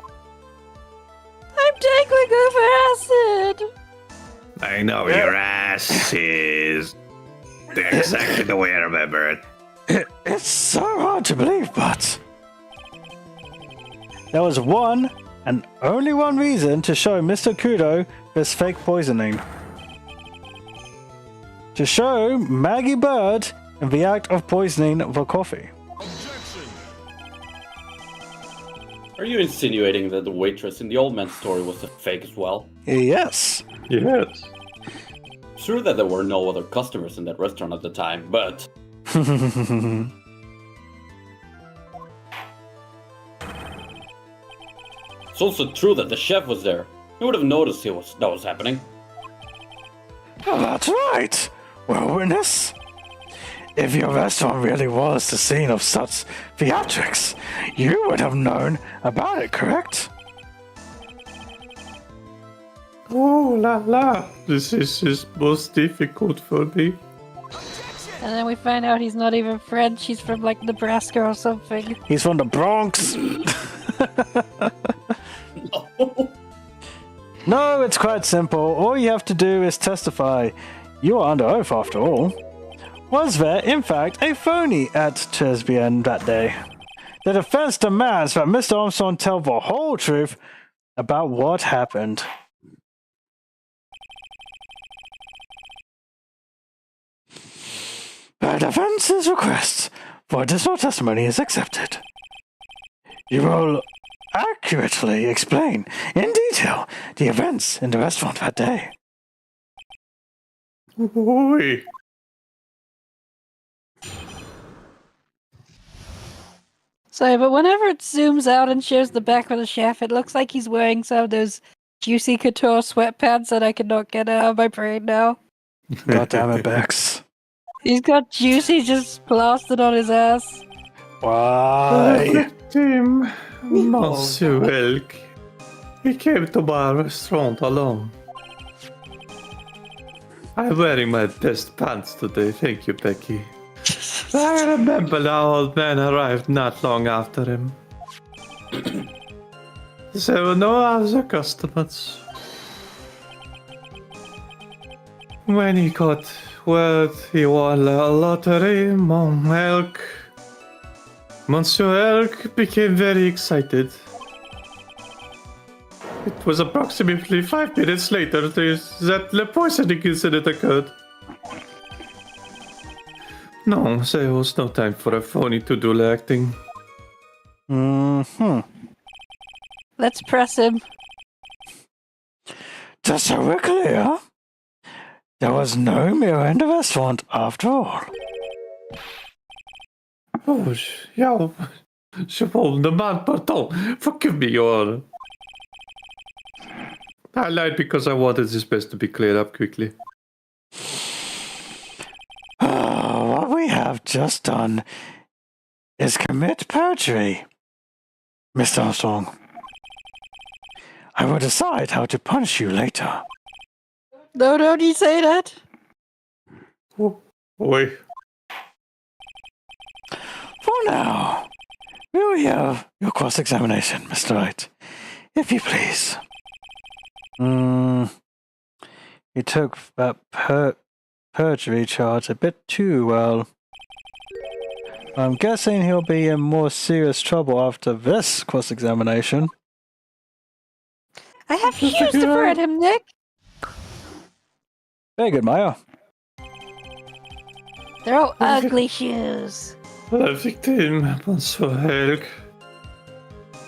I'm dangling over acid. I know your ass is exactly the way I remember it. It's so hard to believe, but... There was one and only one reason to show Mr. Kudo this fake poisoning. To show Maggie Bird in the act of poisoning the coffee. Are you insinuating that the waitress in the old man's story was a fake as well? Yes. Yes. True that there were no other customers in that restaurant at the time, but... It's also true that the chef was there. He would have noticed that was happening. Oh, that's right. Well, witness. If your restaurant really was the scene of such theatrics, you would have known about it, correct? Oh la la, this is most difficult for me. And then we find out he's not even French, he's from like Nebraska or something. He's from the Bronx. No, it's quite simple. All you have to do is testify. You are under oath after all. Was there, in fact, a phony at Chesbian that day? The defense demands that Mr. Armstrong tell the whole truth about what happened. The defense's request for additional testimony is accepted. You will accurately explain in detail the events in the restaurant that day. Oi. Sorry, but whenever it zooms out and shows the back of the chef, it looks like he's wearing some of those juicy couture sweatpants that I cannot get out of my brain now. God damn it, Bex. He's got juicy just plastered on his ass. Why? Tim, Monsieur Elk. He came to my restaurant alone. I'm wearing my best pants today, thank you, Becky. I remember the old man arrived not long after him. There were no other customers. When he got word he won a lottery, Monsieur Elk became very excited. It was approximately 5 minutes later that the poisoning incident occurred. No, there was no time for a phony to do the acting. Let's press him. Just so we're clear, there was no mirror in the restaurant after all. Oh, yeah. Je vous demande pardon. Forgive me, Your Honor. I lied because I wanted this best to be cleared up quickly. What we have just done is commit perjury, Mr. Armstrong. I will decide how to punish you later. No, don't you say that? Oh, boy. For now, we will hear your cross-examination, Mr. Wright, if you please. You took that perjury charge a bit too well. I'm guessing he'll be in more serious trouble after this cross-examination. I have shoes to thread him, Nick. Very good, Maya. They're all ugly shoes. The victim, Monsieur Elk.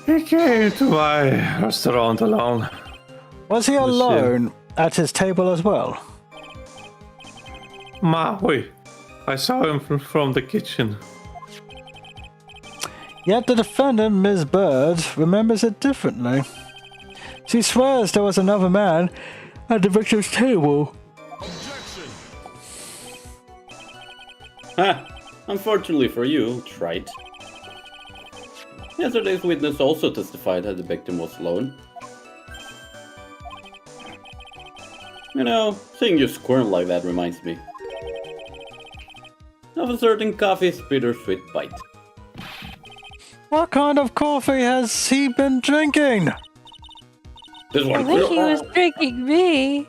He came to my restaurant alone. Was he alone at his table as well? Oui. I saw him from the kitchen. Yet the defendant, Ms. Bird, remembers it differently. She swears there was another man at the victim's table. Unfortunately for you, it's right. Yesterday's witness also testified that the victim was alone. You know, seeing you squirm like that reminds me of a certain coffee's bittersweet bite. What kind of coffee has he been drinking? This I one. wish he was drinking me.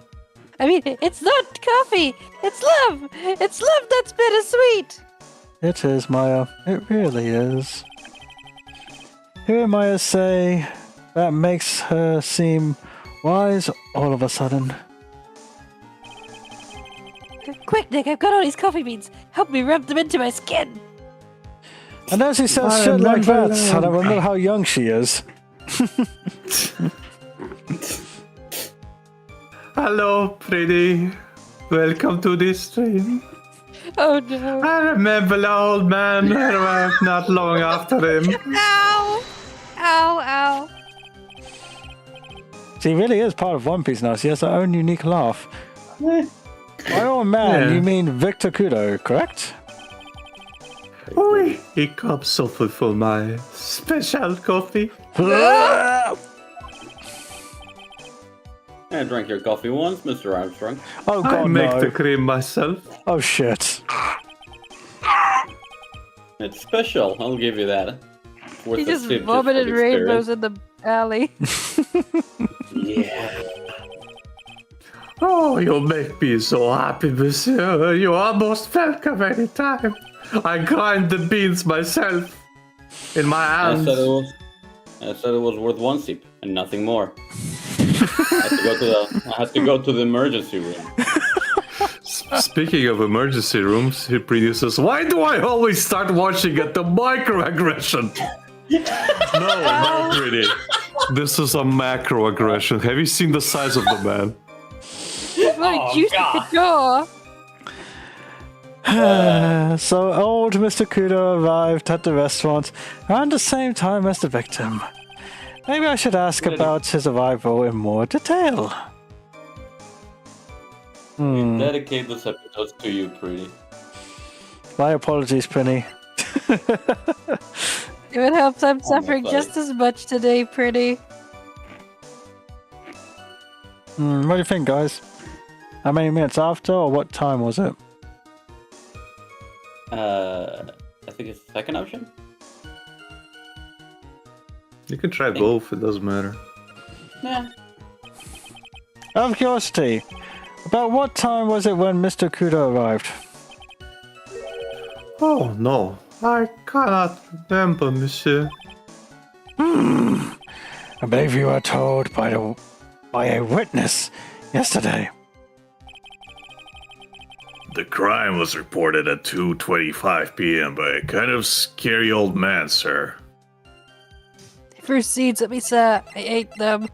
I mean, it's not coffee. It's love. It's love that's bittersweet. It is, Maya. It really is. Hearing Maya say that makes her seem wise all of a sudden. Quick, Nick, I've got all these coffee beans. Help me rub them into my skin. And as he says shit like that, I don't remember how young she is. Hello, pretty. Welcome to this stream. Oh no. I remember the old man arrived not long after him. Ow! Ow, ow. She really is part of One Piece now. She has her own unique laugh. By old man, you mean Victor Kudo, correct? Oui, he comes over for my special coffee. I drank your coffee once, Mr. Armstrong. Oh god, I make no. the cream myself. Oh shit. It's special, I'll give you that. Worth He a just sip vomited for the experience. rainbows in the alley. Yeah. Oh, you make me so happy, monsieur. You almost welcome any time. I grind the beans myself in my I hands. said it was worth one sip and nothing more. I had to go to the emergency room. Speaking of emergency rooms, he produces. Why do I always start watching at the microaggression? No, not really. This is a macroaggression. Have you seen the size of the man? Like juicy couture. So old Mr. Kudo arrived at the restaurant around the same time as the victim. Maybe I should ask about his arrival in more detail. Dedicate this episode to you, Pretty. My apologies, Penny. It would help I'm suffering buddy. just as much today, Pretty. What do you think, guys? How many minutes after, or what time was it? I think it's the second option. You can try both, it doesn't matter. Yeah. Out of curiosity, about what time was it when Mr. Kudo arrived? Oh, no. I cannot remember, monsieur. I believe you were told by a witness yesterday. The crime was reported at 2:25 p.m. by a kind of scary old man, sir. First seeds at me, sir. I ate them.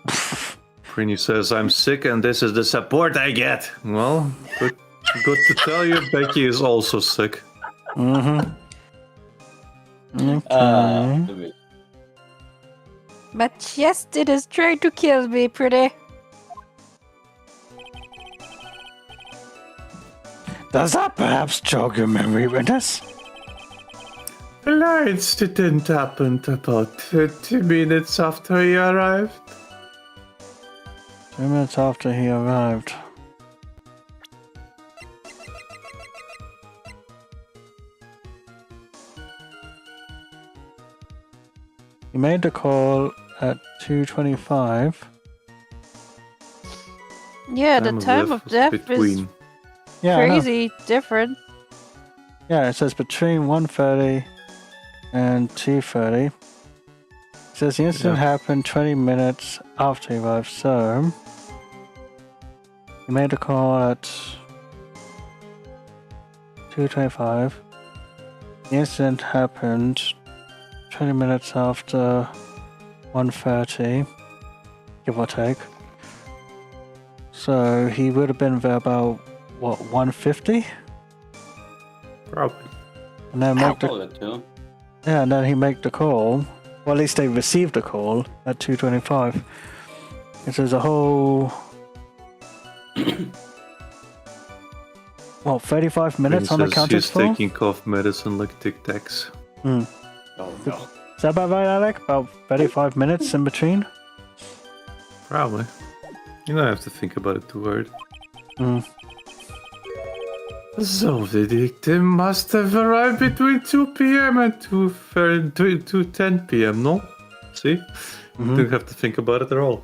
Prini says, I'm sick and this is the Support I get. Well, good to tell you, Becky is also sick. Mm-hmm. My chest, it is trying to kill me, Pretty. Does that perhaps jog your memory, witness? The incident happened about 20 minutes after he arrived. 2 minutes after he arrived. He made the call at 2:25. Yeah, the time of death is between. Yeah, I know. crazy different. Yeah, it says between 1:30 and 2:30. It says the incident happened 20 minutes after he arrived, so he made a call at 2:25. The incident happened 20 minutes after 1:30, give or take. So he would have been there about, what, 1:50? Probably. And then make the Call it too. Yeah, and then he made the call. Well, at least they received the call at 2:25. It says a whole 35 minutes on the counted He's for? taking cough medicine like Tic Tacs. Oh no. Is that about right, Alec? About 35 minutes in between? Probably. You don't have to think about it too hard. So the victim must have arrived between 2 p.m. and 2:10 p.m., no? See? Didn't have to think about it at all.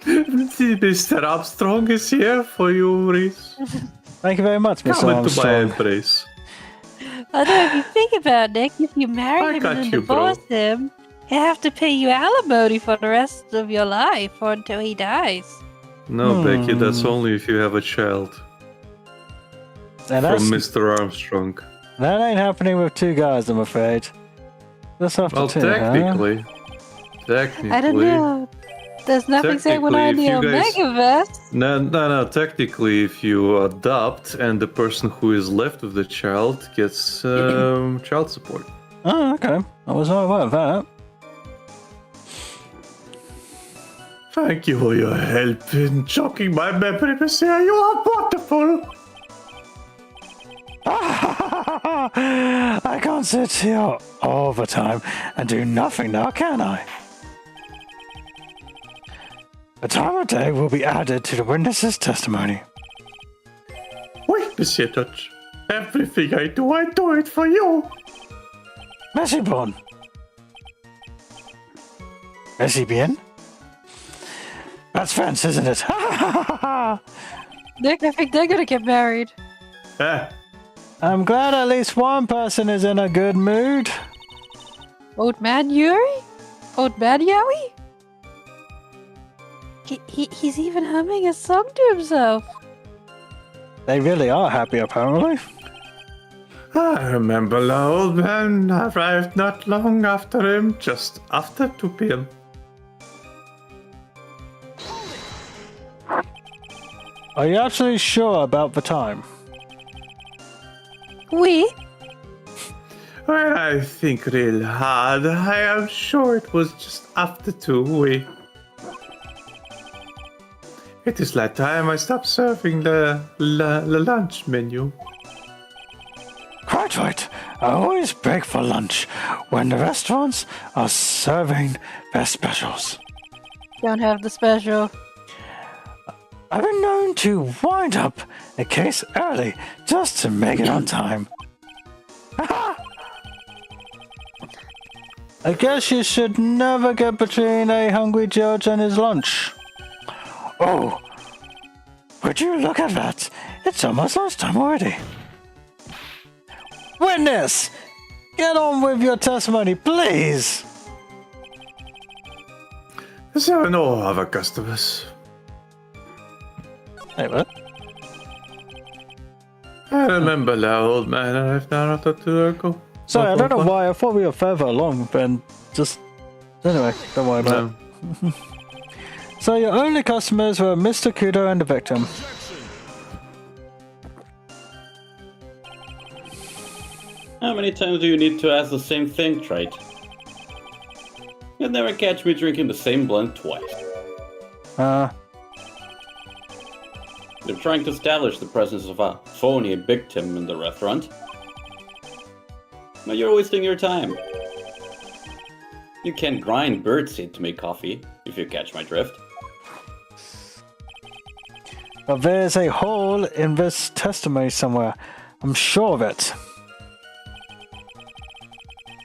Mr. Armstrong is here for you, Reese. Thank you very much, Mr. Come into my Armstrong. embrace. Although, if you think about it, Nick, if you marry I him got and then you, bro. divorce him, he'll have to pay you alimony for the rest of your life or until he dies. No, Becky, that's only if you have a child. And From that's, Mr. Armstrong. that ain't happening with two guys, I'm afraid. Just after Well, two, technically. I don't know. There's nothing saying when I'm the Technically, if you Omegaverse. No. Technically, if you adopt and the person who is left with the child gets child support. Oh, okay. I was not aware of that. Thank you for your help in jogging my memory, monsieur. You are wonderful. I can't sit here all the time and do nothing now, can I? A time of day will be added to the witness's testimony. Wait, Monsieur Touch. Everything I do it for you. Merci bon. Merci bien? That's French, isn't it? Nick, I think they're gonna get married. I'm glad at least one person is in a good mood. Old Man Yuri? Old Man Yowie? He's even humming a song to himself. They really are happy, apparently. I remember the old man arrived not long after him, just after 2 p.m. Are you absolutely sure about the time? We? When I think real hard, I am sure it was just after 2. It is like time I stopped serving the lunch menu. Quite right. I always break for lunch when the restaurants are serving their specials. Don't have the special. I've been known to wind up a case early just to make it on time. I guess you should never get between a hungry George and his lunch. Oh, would you look at that? It's almost lunchtime already. Witness! Get on with your testimony, please! There are no other customers. Hey, what? I remember the old man arrived now after 2 ago. Sorry, I don't know why. I thought we were further along, then just... Anyway, don't worry about it. So your only customers were Mr. Kudo and the victim. How many times do you need to ask the same thing, Wright? You'll never catch me drinking the same blend twice. They're trying to establish the presence of a phony victim in the restaurant. But you're wasting your time. You can't grind birdseed to make coffee, if you catch my drift. But there's a hole in this testimony somewhere. I'm sure of it.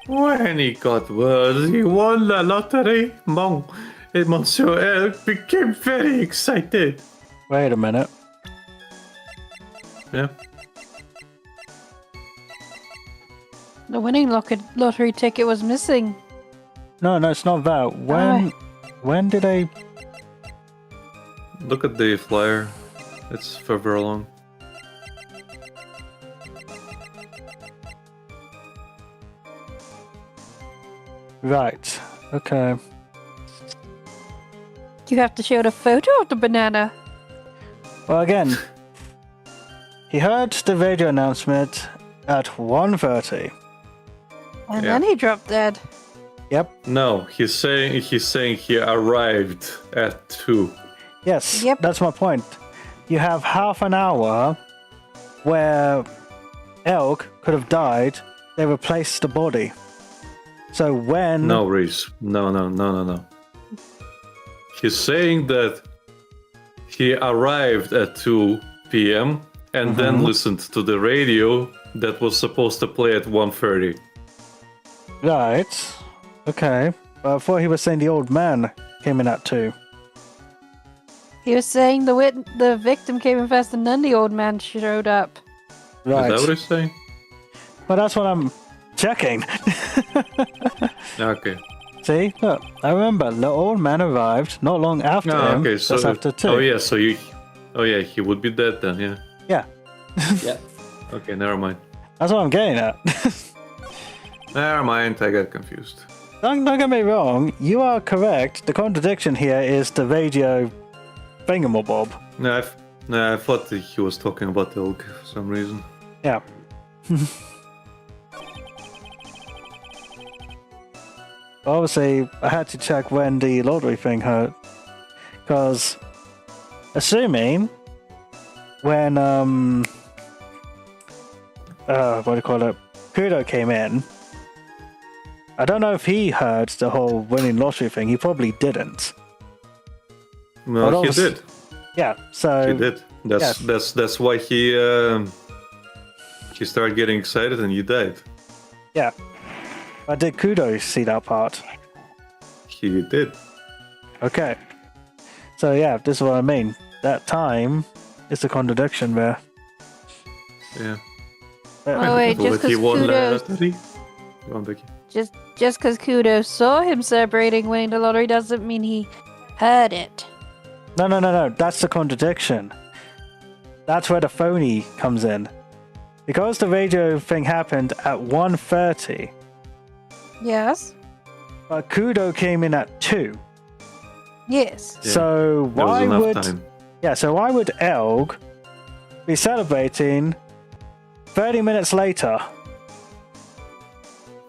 When he got word he won the lottery, Monsieur Elk became very excited. Wait a minute. Yeah. The winning lottery ticket was missing. No, it's not that. When did I... Look at the flyer. It's further along. Right. Okay. You have to show the photo of the banana. Well, again, he heard the radio announcement at 1:30. And then he dropped dead. Yep. No, he's saying he arrived at 2. Yes. Yep. That's my point. You have half an hour where Elk could have died. They replaced the body. So when... No, Reese. No. He's saying that he arrived at 2 p.m. and then listened to the radio that was supposed to play at 1:30. Right. Okay. But I thought he was saying the old man came in at 2. He was saying the victim came in first and then the old man showed up. Right. Is that what he's saying? Well, that's what I'm checking. Okay. See? Look, I remember the old man arrived not long after him. Okay, so That's after 2. Oh yeah, so you. Oh yeah, he would be dead then. Yeah. Yeah. Yeah. Okay, never mind. That's what I'm getting at. Never mind. I got confused. Don't get me wrong. You are correct. The contradiction here is the radio thingamabob. No, I thought that he was talking about Elk for some reason. Yeah. Obviously, I had to check when the lottery thing hurt. Because, assuming when, what do you call it? Kudo came in, I don't know if he heard the whole winning lottery thing. He probably didn't. Well, But he also- did. Yeah, so He did. That's why he started getting excited and he died. yeah. But did Kudo see that part? He did. Okay. So yeah, this is what I mean. That time is the contradiction there. Yeah. Oh wait, Well, just he because won Kudos, lottery. Go on, Becky. just because Kudos saw him celebrating winning the lottery doesn't mean he heard it. No. That's the contradiction. That's where the phony comes in. Because the radio thing happened at 1:30, Yes. but Kudo came in at 2. Yes. Yeah, So There was why enough would time. so why would Elg be celebrating 30 minutes later?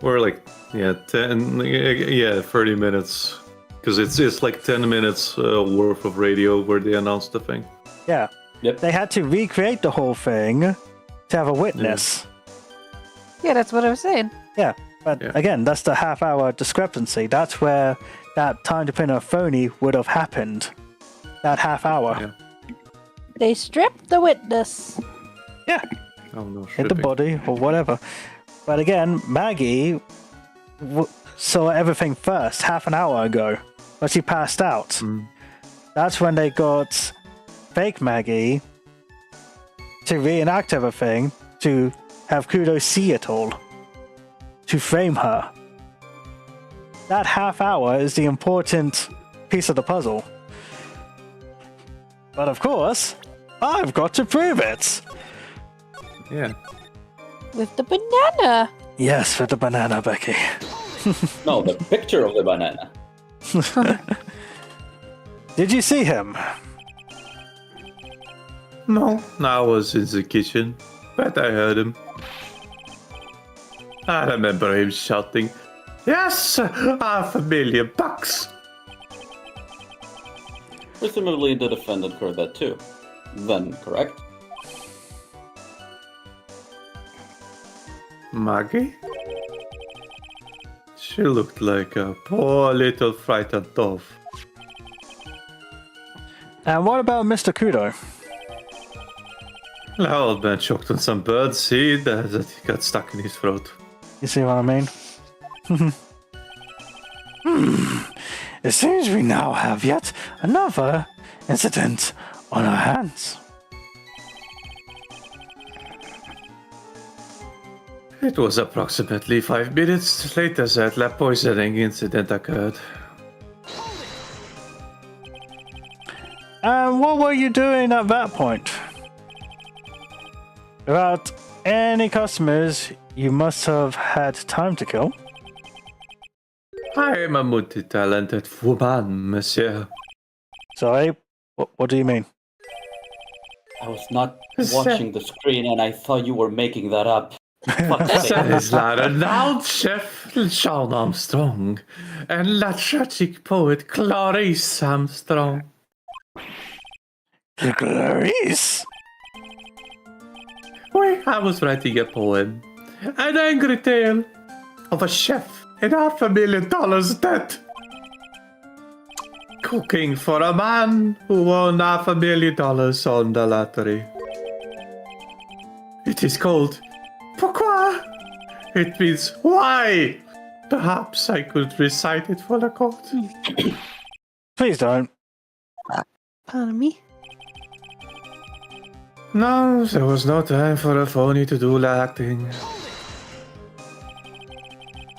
Or like 30 minutes. Because it's like 10 minutes worth of radio where they announced the thing. Yeah. Yep. They had to recreate the whole thing to have a witness. Yeah, that's what I was saying. Yeah. But Yeah. again, that's the half-hour discrepancy. That's where that time dependent phony would have happened. That half hour. Yeah. They stripped the witness. Yeah. Oh no, Hit the shipping. body or whatever. But again, Maggie saw everything first, half an hour ago, but she passed out. Mm. That's when they got fake Maggie to reenact everything, to have Kudo see it all, to frame her. That half hour is the important piece of the puzzle. But of course, I've got to prove it. Yeah. With the banana. Yes, with the banana, Becky. No, the picture of the banana. Did you see him? No, I was in the kitchen, but I heard him. I remember him shouting, "Yes, $500,000! Presumably the defendant heard that too. Then, correct? Maggie? She looked like a poor little frightened dove. And what about Mr. Kudo? The old man choked on some bird seed that he got stuck in his throat. You see what I mean? It seems we now have yet another incident on our hands. It was approximately 5 minutes later that the poisoning incident occurred. And what were you doing at that point? Without any customers, you must have had time to kill. I am a multi-talented woman, monsieur. Sorry, what do you mean? I was not watching the screen and I thought you were making that up. Fuck's sake. That is la renowned chef Sean Armstrong and la tragic poet Clarice Armstrong. Clarice? Well, I was writing a poem, an angry tale of a chef in $500,000 debt, cooking for a man who won $500,000 on the lottery. It is called Pourquoi? It means why? Perhaps I could recite it for the court. Please don't. Pardon me. No, there was no time for a phony to do the acting.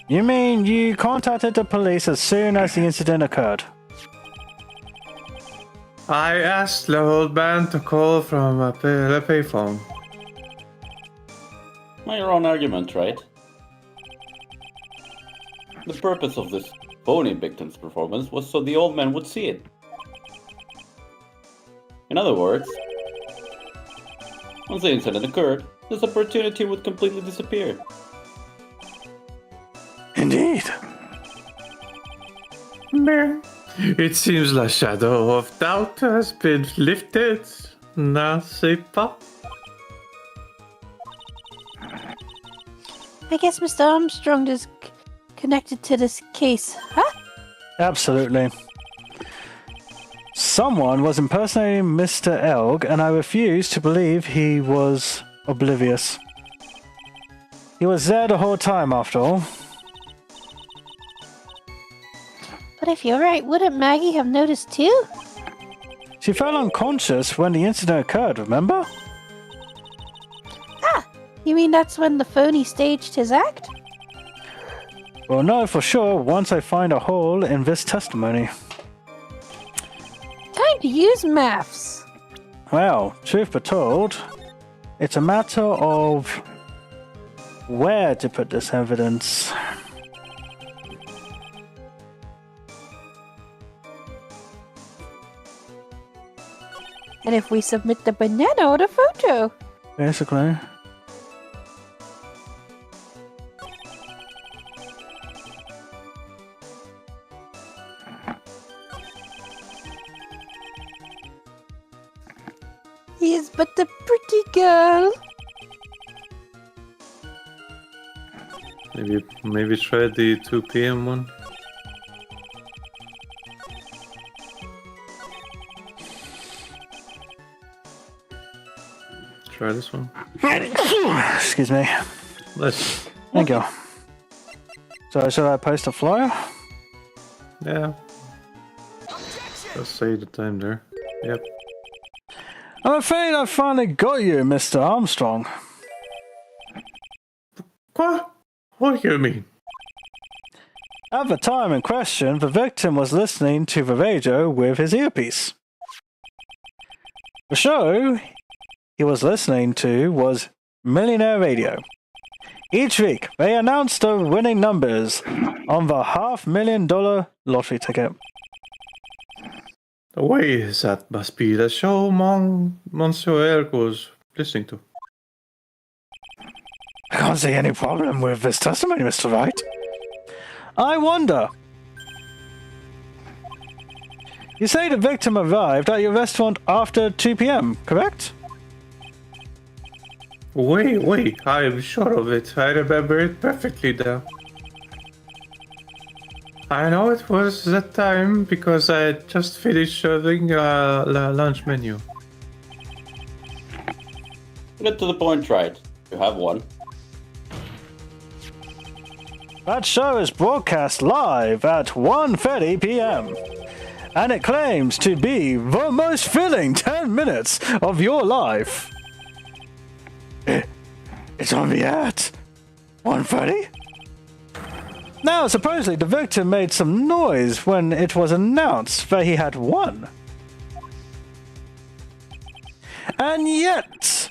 You mean you contacted the police as soon as the incident occurred? I asked the old man to call from a payphone. Your own argument, right? The purpose of this phony victim's performance was so the old man would see it. In other words, once the incident occurred, this opportunity would completely disappear. Indeed. Meh. It seems the shadow of doubt has been lifted. N'est-ce pas? I guess Mr. Armstrong is connected to this case, huh? Absolutely. Someone was impersonating Mr. Elg, and I refuse to believe he was oblivious. He was there the whole time, after all. But if you're right, wouldn't Maggie have noticed too? She fell unconscious when the incident occurred, remember? You mean that's when the phony staged his act? We'll know for sure once I find a hole in this testimony. Time to use maths. Well, truth be told, it's a matter of where to put this evidence. And if we submit the banana or the photo? Basically. He is but the pretty girl. Maybe try the 2 p.m. one. Try this one. Excuse me. Let's. Thank you. So should I post a flyer? Yeah. Let's say the time there. Yep. I'm afraid I finally got you, Mr. Armstrong. What? What do you mean? At the time in question, the victim was listening to the radio with his earpiece. The show he was listening to was Millionaire Radio. Each week, they announced the winning numbers on the $500,000 lottery ticket. Wait, that must be the show Monsieur Eric was listening to. I can't see any problem with this testimony, Mr. Wright. I wonder. You say the victim arrived at your restaurant after 2 p.m., correct? Wait, I'm sure of it. I remember it perfectly now. I know it was that time because I had just finished serving the lunch menu. Get to the point, right? You have one. That show is broadcast live at 1:30 p.m. and it claims to be the most thrilling 10 minutes of your life. It's on the air at 1:30? Now, supposedly the victim made some noise when it was announced that he had won. And yet,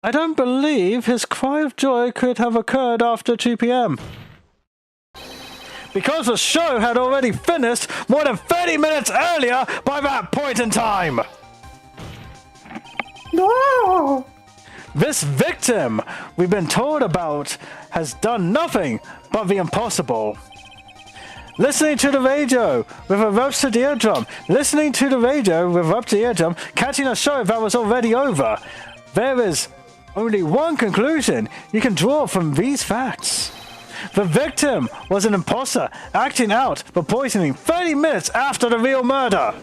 I don't believe his cry of joy could have occurred after 2 p.m. Because the show had already finished more than 30 minutes earlier by that point in time. No! This victim we've been told about has done nothing but the impossible. Listening to the radio with a ruptured eardrum, catching a show that was already over. There is only one conclusion you can draw from these facts. The victim was an imposter acting out the poisoning 30 minutes after the real murder.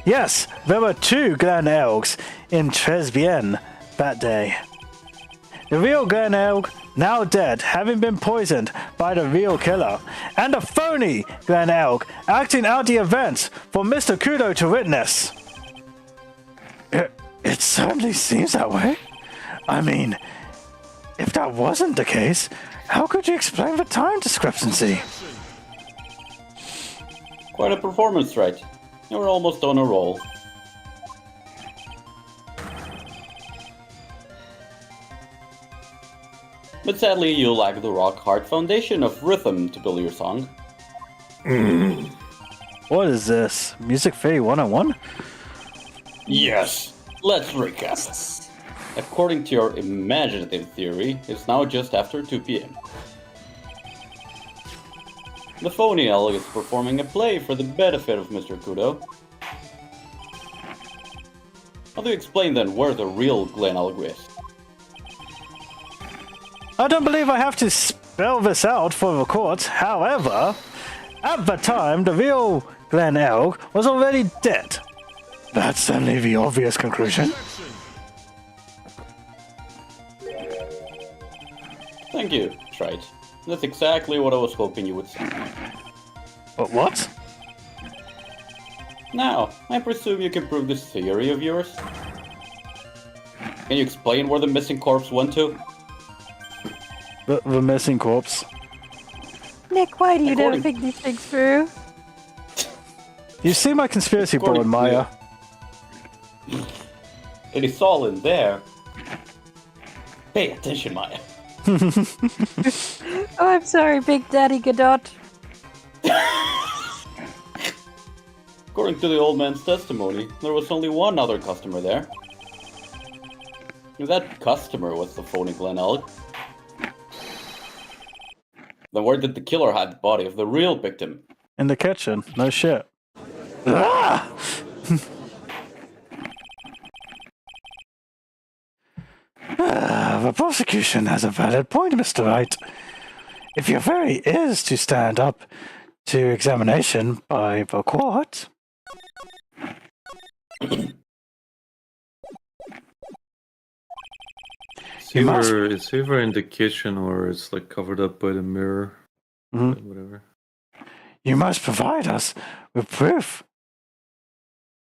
Yes, there were 2 Glen Elgs in Tresbienne that day. The real Glen Elg, now dead, having been poisoned by the real killer, and the phony Glen Elg acting out the events for Mr. Kudo to witness. It certainly seems that way. I mean, if that wasn't the case, how could you explain the time discrepancy? Quite a performance, right? You were almost on a roll. But sadly, you lack the rock-hard foundation of rhythm to build your song. What is this? Music Theory 101? Yes! Let's recap. According to your imaginative theory, it's now just after 2 p.m. The phony elk is performing a play for the benefit of Mr. Kudo. How do you explain then where the real Glen Elk is? I don't believe I have to spell this out for the court. However, At the time, the real Glen Elg was already dead. That's certainly the obvious conclusion. Thank you, Wright. That's exactly what I was hoping you would say. But what? Now, I presume you can prove this theory of yours? Can you explain where the missing corpse went to? The missing corpse. Nick, why do you never According- think these things through? You see my conspiracy board, According to- Maya. It is all in there. Pay attention, Maya. Oh, I'm sorry, Big Daddy Godot. According to the old man's testimony, there was only one other customer there. If that customer was the phony Glen Elg, then where did the killer hide the body of the real victim? In the kitchen. No shit. Ah! The prosecution has a valid point, Mr. Wright. If your theory is to stand up to examination by the court, It's either in the kitchen or it's like covered up by the mirror. Mhm. Whatever. you must provide us with proof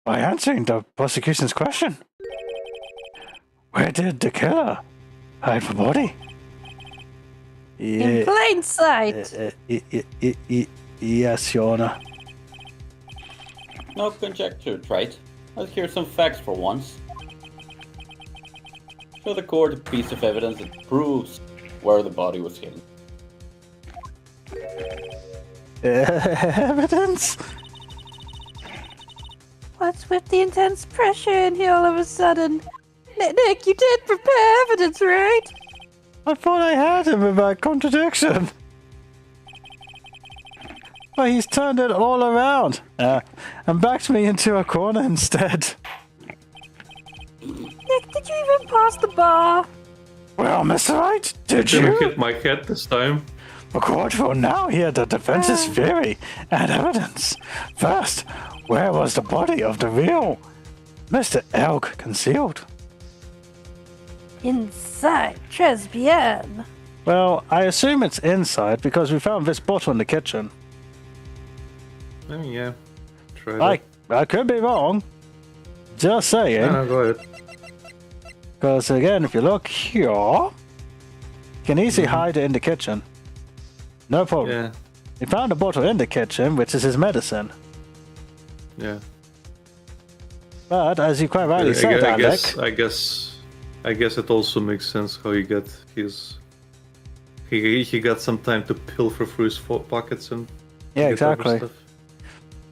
by answering the prosecution's question. Where did the killer hide the body? In plain sight. Yes, Your Honor. No conjecture, right? Let's hear some facts for once. Show the court a piece of evidence that proves where the body was hidden. Evidence? What's with the intense pressure in here all of a sudden? Nick, you did prepare evidence, right? I thought I had him with that contradiction. But he's turned it all around and backed me into a corner instead. Nick, did you even pass the bar? Well, Mr. Wright, did Didn't you? hit my head this time. The court will now hear the defense's theory and evidence. First, where was the body of the real Mr. Elk concealed? Inside Tresbian. Well, I assume it's inside because we found this bottle in the kitchen. I mean, yeah. Try that. I could be wrong. Just saying. No, go ahead. Because again, if you look here, you can easily hide it in the kitchen. No problem. Yeah. He found a bottle in the kitchen, which is his medicine. Yeah. But as you quite rightly said, Alec, I guess it also makes sense how you get his. He got some time to pilfer through his pockets and. yeah, get other exactly. stuff.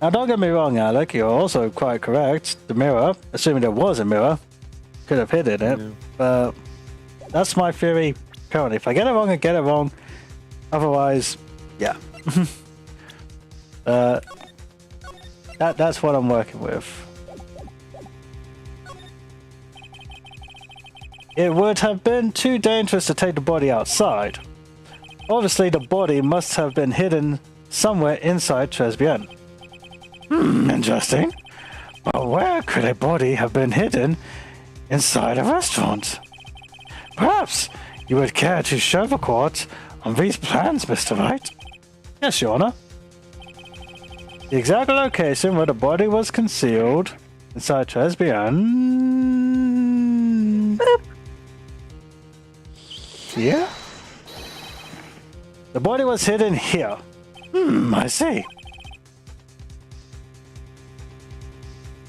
Now, don't get me wrong, Alec. You're also quite correct. The mirror, assuming there was a mirror, could have hidden it. Yeah. But that's my theory currently. If I get it wrong, I get it wrong. Otherwise, yeah. That's what I'm working with. It would have been too dangerous to take the body outside. Obviously, the body must have been hidden somewhere inside Tresbian. Interesting. But where could a body have been hidden inside a restaurant? Perhaps you would care to show the court on these plans, Mr. Wright? Yes, Your Honor. The exact location where the body was concealed inside Tresbian. Boop. Here? The body was hidden here. I see.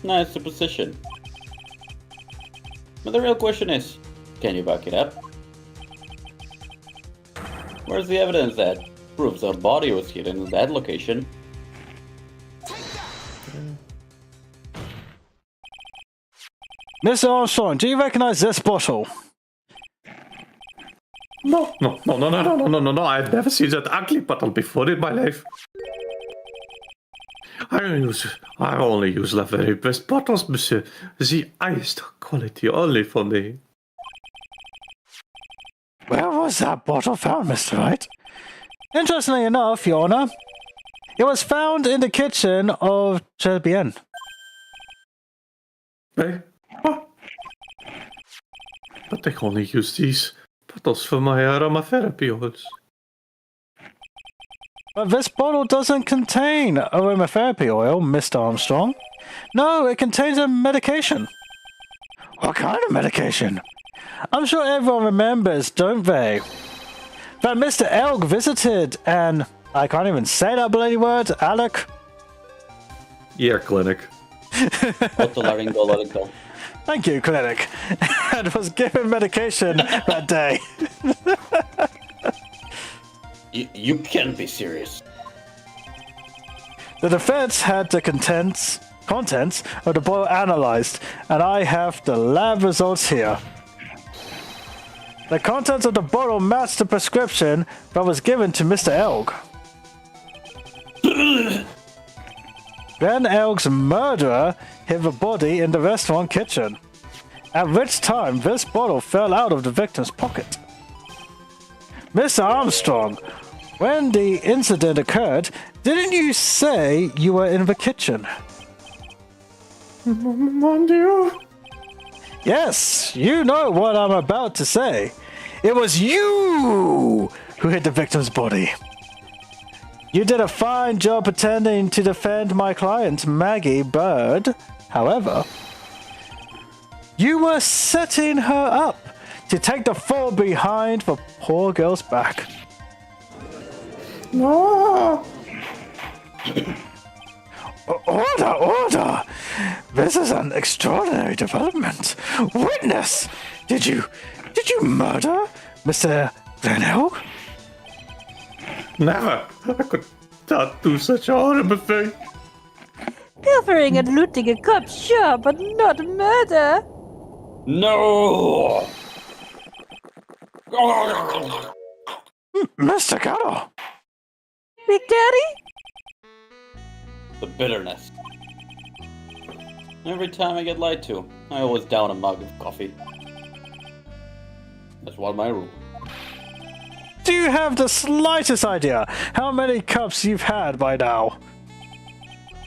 Nice supposition. But the real question is, can you back it up? Where's the evidence that proves a body was hidden in that location? Mr. Armstrong, do you recognize this bottle? No, I've never seen that ugly bottle before in my life. I only use the very best bottles, monsieur. The highest quality only for me. Where was that bottle found, Mr. Wright? Interestingly enough, Your Honor, It was found in the kitchen of Bien. Hey? What? But I only use these bottles for my aromatherapy oils. But this bottle doesn't contain aromatherapy oil, Mr. Armstrong. No, it contains a medication. What kind of medication? I'm sure everyone remembers, don't they? That Mr. Elk visited and... I can't even say that bloody word, Alec. Ear clinic. Otolaryngological. Thank you, clinic. And was given medication that day. You can't be serious. The defense had the contents of the bottle analyzed, and I have the lab results here. The contents of the bottle matched the prescription that was given to Mr. Elg. Ben Elg's murderer hid the body in the restaurant kitchen, at which time this bottle fell out of the victim's pocket. Mr. Armstrong, when the incident occurred, didn't you say you were in the kitchen? Mon Dieu! Yes, you know what I'm about to say. It was you who hid the victim's body. You did a fine job pretending to defend my client, Maggie Bird. However, you were setting her up to take the fall behind the poor girl's back. No! Order! This is an extraordinary development. Witness! Did you murder Mr. Glenelg? Never! I could not do such a horrible thing. Pilfering and looting a cup, sure, but not murder. No! Mr. Gatto! Big Daddy? The bitterness. Every time I get lied to, I always down a mug of coffee. That's one of my rules. Do you have the slightest idea how many cups you've had by now?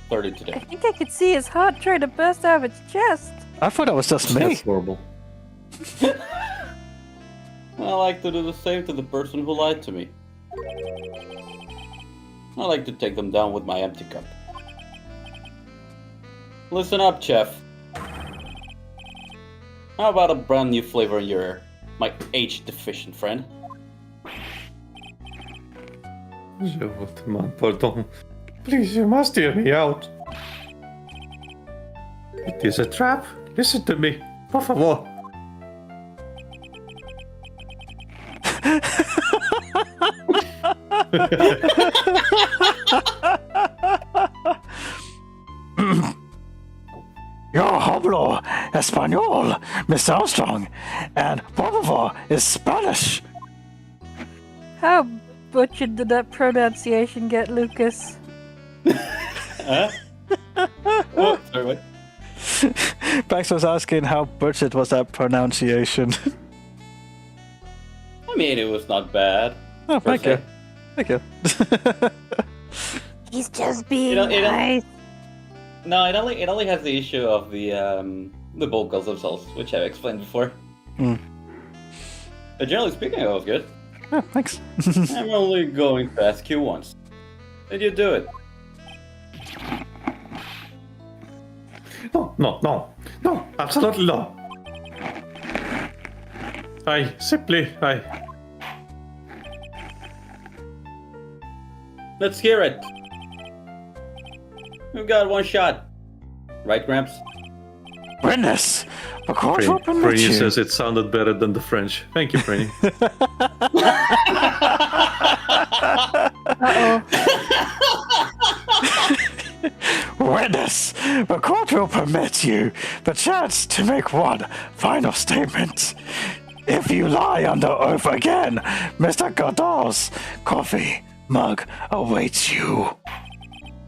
30 I today. think I could see his heart trying to burst out of its chest. I thought that was just me. That's horrible. I like to do the same to the person who lied to me. I like to take them down with my empty cup. Listen up, chef. How about a brand new flavor in your my age-deficient friend? Je vous demande pardon. Please, you must hear me out. It is a trap. Listen to me. Por favor. Yo hablo español, Mr. Armstrong, and por favor is Spanish. How butchered did that pronunciation get, Lucas? Huh? Oh, sorry, what? Bax was asking how butchered was that pronunciation. I mean, it was not bad. Oh, per thank you. se. Thank you. He's just being You know, nice. No, it only has the issue of the vocals themselves, which I've explained before. Mm. But generally speaking, it was good. Oh, thanks. I'm only going to ask you once. Did you do it? No, absolutely no. I Let's hear it. We've got one shot. Right, Gramps? Witness, the court will permit Brainy you. says it sounded better than the French. Thank you, Brainy. Witness, the court will permit you the chance to make one final statement. If you lie under oath again, Mr. Godot's coffee mug awaits you.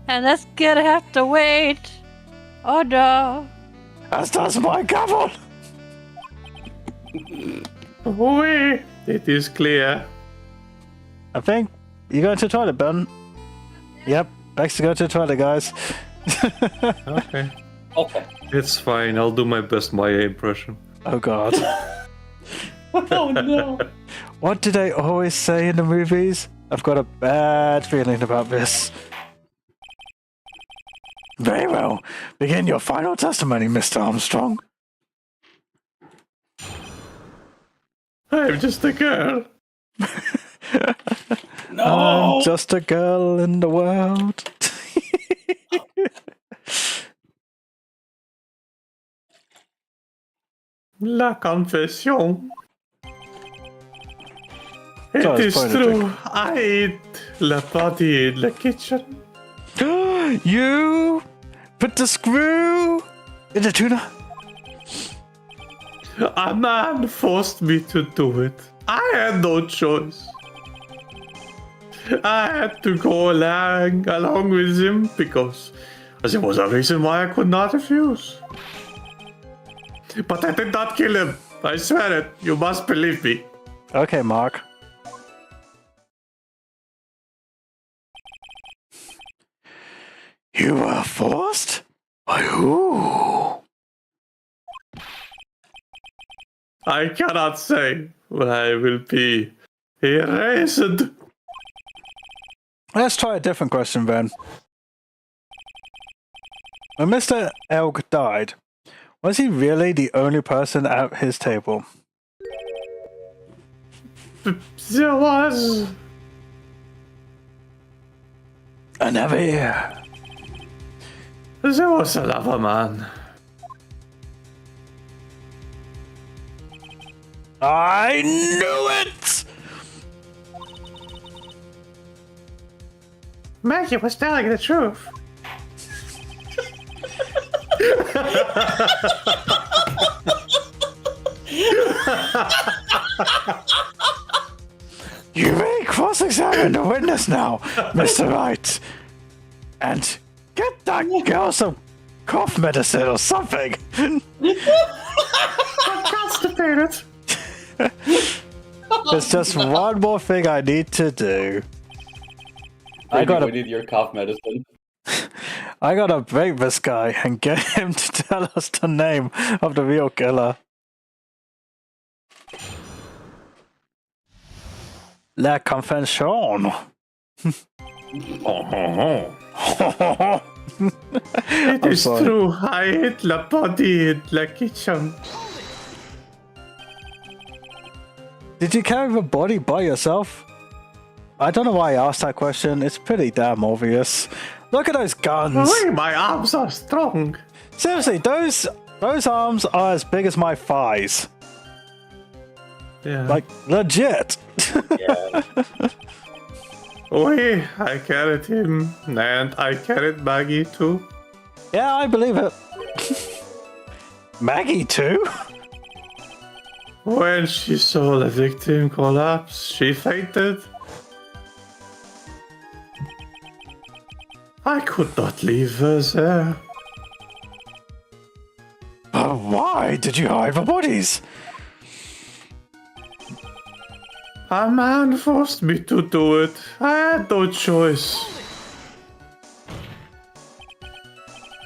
And that's gonna have to wait. Oh no. As does my gavel. Oui, it is clear. I think you're going to the toilet, Ben. Yep. Bex to go to the toilet, guys. Okay. Okay. It's fine. I'll do my best Maya impression. Oh god. Oh no. What do they always say in the movies? I've got a bad feeling about this. Very well. Begin your final testimony, Mr. Armstrong. I'm just a girl. No. I'm just a girl in the world. La confession. It Sorry, is spoiler true. I ate the body in the kitchen. You put the screw in the tuna? A man forced me to do it. I had no choice. I had to go along with him because there was a reason why I could not refuse. But I did not kill him. I swear it. You must believe me. Okay, Mark. You were forced? By who? I cannot say. I will be erased. Let's try a different question, then. When Mr. Elk died, was he really the only person at his table? There was. I never hear. There was another man. I knew it! Maggie was telling the truth. You may cross-examine the witness now, Mr. Wright. And get that girl some cough medicine or something. Constipated. There's just one more thing I need to do. We need your cough medicine. I gotta break this guy and get him to tell us the name of the real killer. La confession. It is sorry. true. I ate the body in the kitchen. Did you carry the body by yourself? I don't know why I asked that question. It's pretty damn obvious. Look at those guns. Wait, my arms are strong. Seriously, those arms are as big as my thighs. Yeah. Like, legit. Yeah. Oui, I carried him, and I carried Maggie too. Yeah, I believe it. Maggie too? When she saw the victim collapse, she fainted. I could not leave her there. But why did you hide the bodies? A man forced me to do it. I had no choice.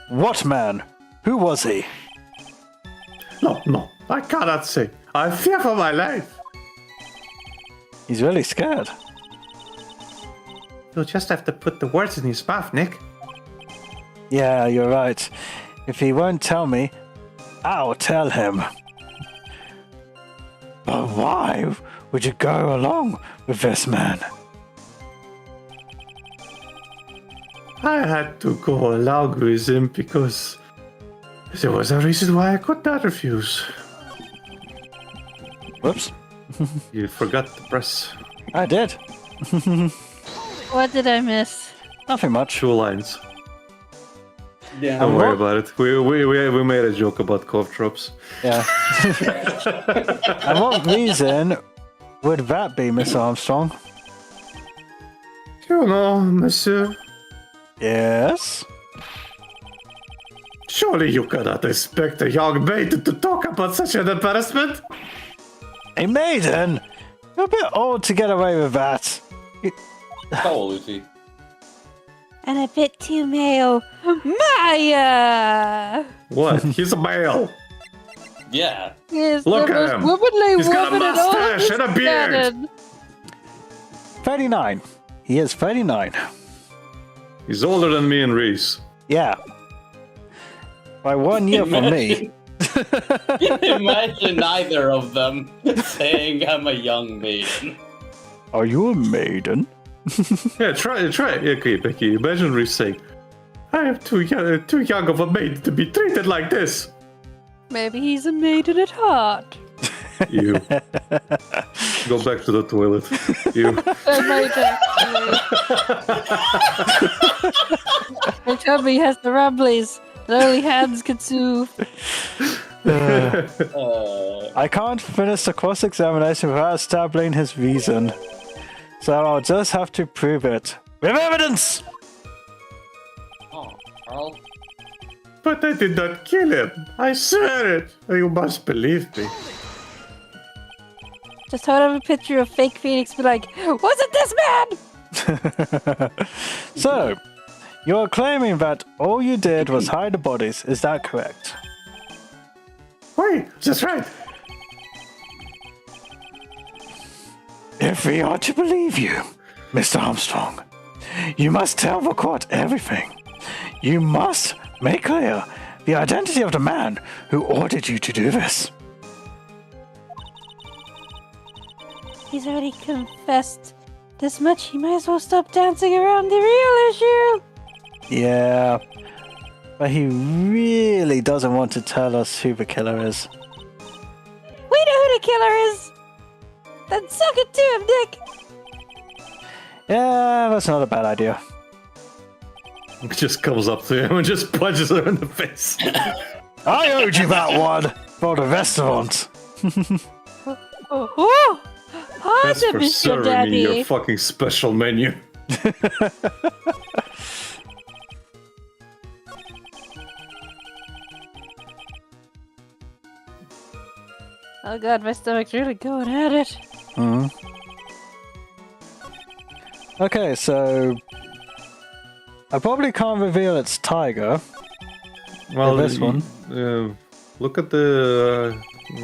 What man? Who was he? No, I cannot say. I fear for my life. He's really scared. You'll just have to put the words in his mouth, Nick. Yeah, you're right. If he won't tell me, I'll tell him. But why would you go along with this man? I had to go along with him because there was a reason why I could not refuse. Whoops. You forgot to press I did. What did I miss? Nothing much. 2 lines. Yeah. Don't And worry what- about it. We made a joke about cough drops. Yeah. And what reason would that be, Miss Armstrong? You know, monsieur, Yes? surely you cannot expect a young maiden to talk about such an embarrassment. A maiden? You're a bit old to get away with that. How old is he? and a bit too male. Maya! What? He's a male. Yeah. Is Look the at most him. womanly He's got a woman in all of mustache this and a beard. canon. 39. He is 39. He's older than me and Reese. Yeah. By 1 year for me. Imagine neither of them saying I'm a young maiden. Are you a maiden? Yeah, try. Okay, Becky, imagine Reese saying, I am too young of a maid to be treated like this. Maybe he's a maiden at heart. You. Go back to the toilet. You. A maiden. Her tummy has the rumblies that only hands can soothe. I can't finish the cross-examination without establishing his reason. So I'll just have to prove it. With evidence! Oh, Carl. But I did not kill him. I swear it. You must believe me. Just hold up a picture of fake Phoenix, be like, was it this man? So, you're claiming that all you did was hide the bodies, is that correct? Wait, that's right. If we are to believe you, Mr. Armstrong, you must tell the court everything. You must make clear the identity of the man who ordered you to do this. He's already confessed this much, he might as well stop dancing around the real issue. Yeah, but he really doesn't want to tell us who the killer is. We know who the killer is. Then suck it to him, Nick. Yeah, that's not a bad idea. He just comes up to him and just punches her in the face. I owed you that one for the restaurant. Oh, That's hard for to miss your serving me daddy. your fucking special menu. Oh god, my stomach's really going at it. Okay, so I probably can't reveal it's Tigre. Well, this one. Look at the.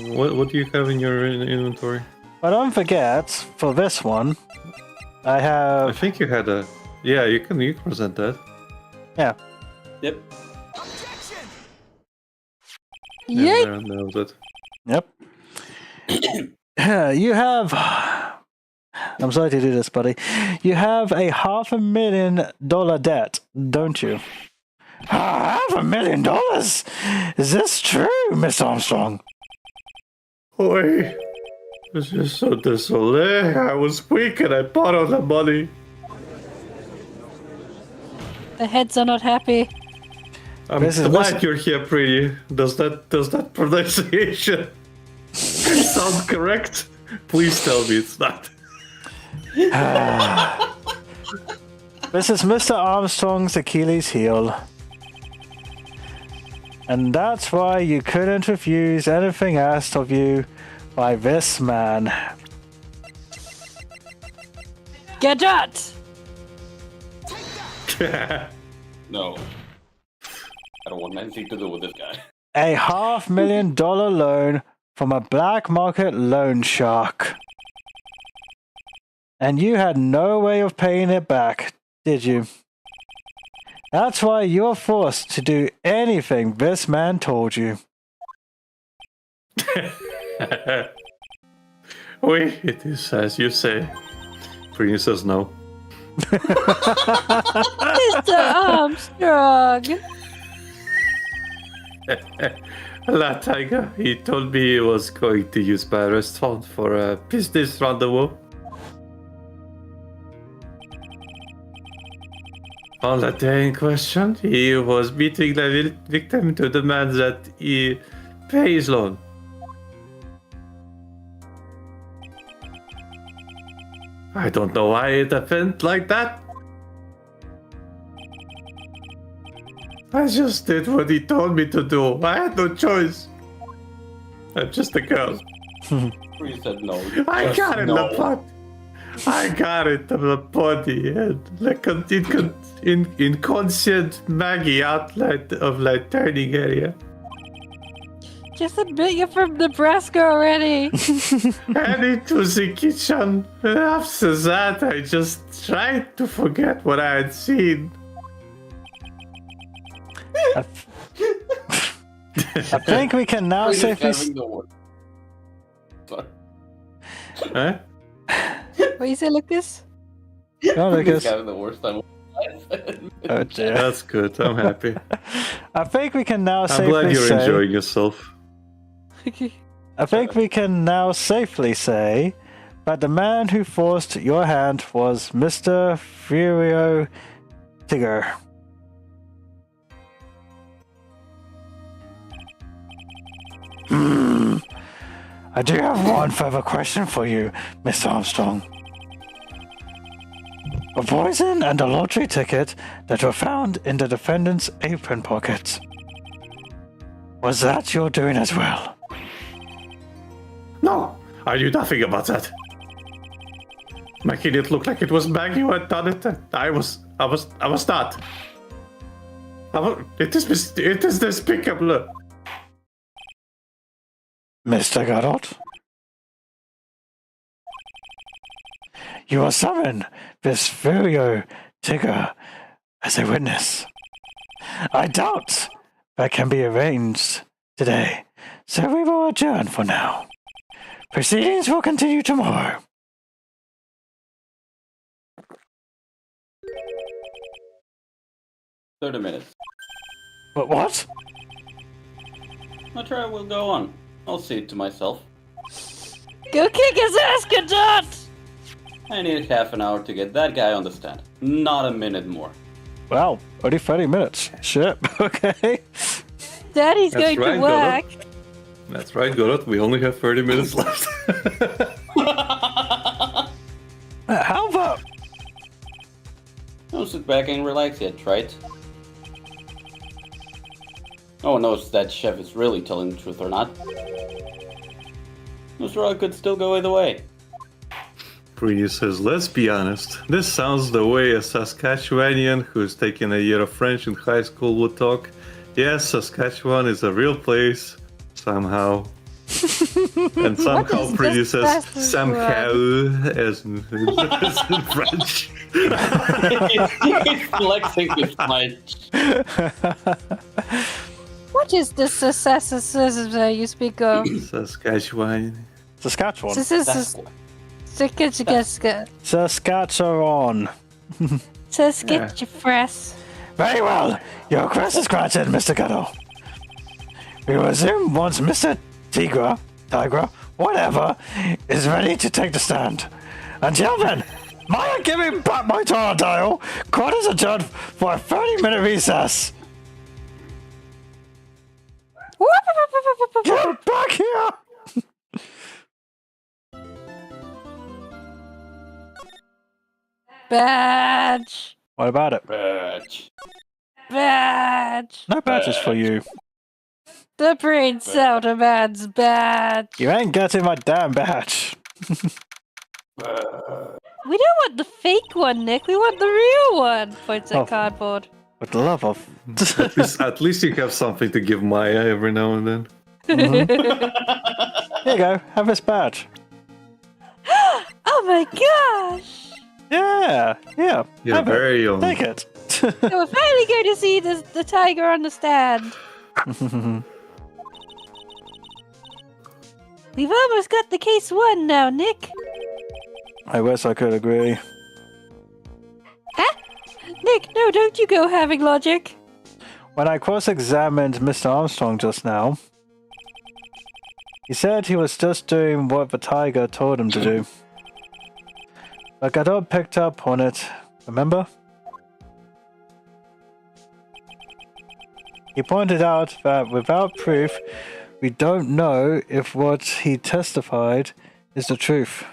What do you have in your inventory? But don't forget, for this one, I I have... think you had a. Yeah, you can present that. Yeah. Yep. Yay! Yeah, that was it. Yep. You have... I'm sorry to do this, buddy. You have a $500,000 debt, don't you? $500,000? Is this true, Miss Armstrong? Wait. This is so désolé. I was weak and I borrowed the money. The heads are not happy. I'm This is- glad you're here, pretty. Does that pronunciation sound correct? Please tell me it's not. This is Mr. Armstrong's Achilles heel. And that's why you couldn't refuse anything asked of you by this man. Get out! No. I don't want anything to do with this guy. A $500,000 loan from a black market loan shark. And you had no way of paying it back, did you? That's why you're forced to do anything this man told you. Wait, it is as you say. Pretty says no. Mr. Armstrong! La Tiger, he told me he was going to use my restaurant for a business rendezvous. On the day in question, he was meeting the victim to demand that he pay his loan. I don't know why it happened like that. I just did what he told me to do. I had no choice. I'm just a girl. Bree said no. I Just got in no. the pot. I got it on the body and like inconscient Maggie outlet of like turning area. Just admit you're from Nebraska already. And it was the kitchen. And after that, I just tried to forget what I had seen. I think we can now We're just safely. having the worst. Sorry. Huh? What you say, Lucas? Oh, We're Lucas. just having the worst time of my life. Oh dear. That's good. I'm happy. I think we can now I'm safely glad you're say. enjoying yourself. I think we can now safely say that the man who forced your hand was Mr. Furio Tigre. I do have one further question for you, Mr. Armstrong. A poison and a lottery ticket that were found in the defendant's apron pocket. Was that your doing as well? No, I knew nothing about that. Making it look like it was Maggie who had done it. I was not. It is despicable. Mr. Goddard? You will summon this Furio Tigre as a witness. I doubt that can be arranged today, so we will adjourn for now. Proceedings will continue tomorrow. "30 minutes. But what? My trial will go on. I'll see it to myself. Go kick his ass, Godot! I need half an hour to get that guy on the stand. Not a minute more." Wow, only 30 minutes. Shit, okay. Daddy's That's going right, to work. That's right, Godot. We only have 30 minutes left. How about... Don't sit back and relax yet, Wright. No one knows if that chef is really telling the truth or not. This road could still go either way. Pretty says, let's be honest. This sounds the way a Saskatchewanian who's taken a year of French in high school would talk. Yes, Saskatchewan is a real place. Somehow. And somehow is Pretty this says, fastest somehow, as in French. He's flexing his mic. What is this Saskatchewan you speak of? Saskatchewan. Saskatchewan. This is Saskatchewan. Saskatchewan. Very well. Your request is granted, Mr. Gutto. We will resume once Mr. Tigre, whatever, is ready to take the stand. Until then, Maya, give me back my dial. Court is adjourned for a 30-minute recess. Get back here! Badge. What about it? Bitch. Badge. No badges for you. The brain cell demands badge. You ain't getting my damn badge. We don't want the fake one, Nick. We want the real one. Points at Oh. cardboard. With the love of. At least you have something to give Maya every now and then. Here you go. Have this badge. Oh my gosh! Yeah. You're have it. very own. Take it. So we're finally going to see the tiger on the stand. We've almost got the case won now, Nick. I wish I could agree. Huh? Nick, no, don't you go having logic. When I cross-examined Mr. Armstrong just now, he said he was just doing what the tiger told him to do. But Godot picked up on it, remember? He pointed out that without proof, we don't know if what he testified is the truth.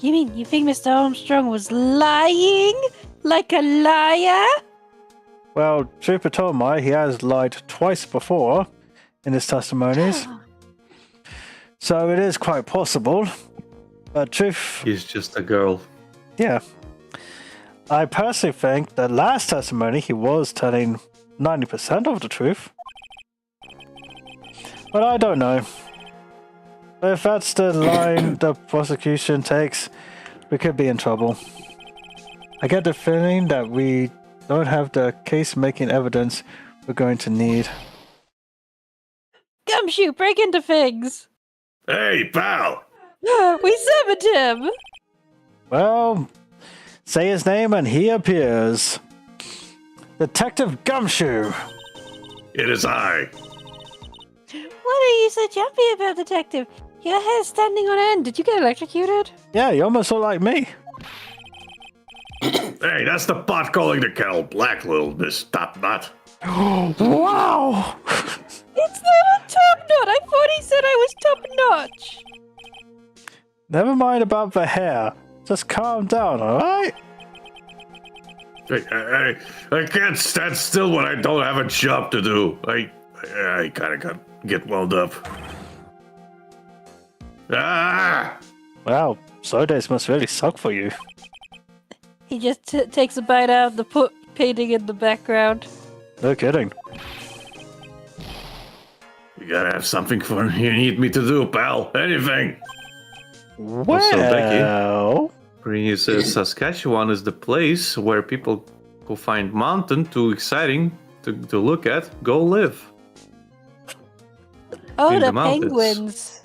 You mean you think Mr. Armstrong was lying? Like a liar? Well, truth be told, he has lied twice before in his testimonies. So it is quite possible. But truth, He's just a girl. yeah. I personally think that last testimony he was telling 90% of the truth. But I don't know. If that's the line the prosecution takes, we could be in trouble. I get the feeling that we don't have the case-making evidence we're going to need. Gumshoe, break into things! Hey, pal! We summoned him! Well, say his name and he appears. Detective Gumshoe! It is I. What are you so jumpy about, Detective? Your hair's standing on end. Did you get electrocuted? Yeah, you almost look like me. Hey, that's the pot calling the kettle black, little Miss Top Knot. Wow! It's little top knot! I thought he said I was top notch! Never mind about the hair. Just calm down, alright? I can't stand still when I don't have a job to do. I kind of get wound up. Ah! Wow, slow days must really suck for you. He just takes a bite out of the painting in the background. No kidding. You gotta have something for you need me to do, pal. Anything. Well... He says Saskatchewan is the place where people who find mountain too exciting to look at go live. Oh, In the the mountains. penguins.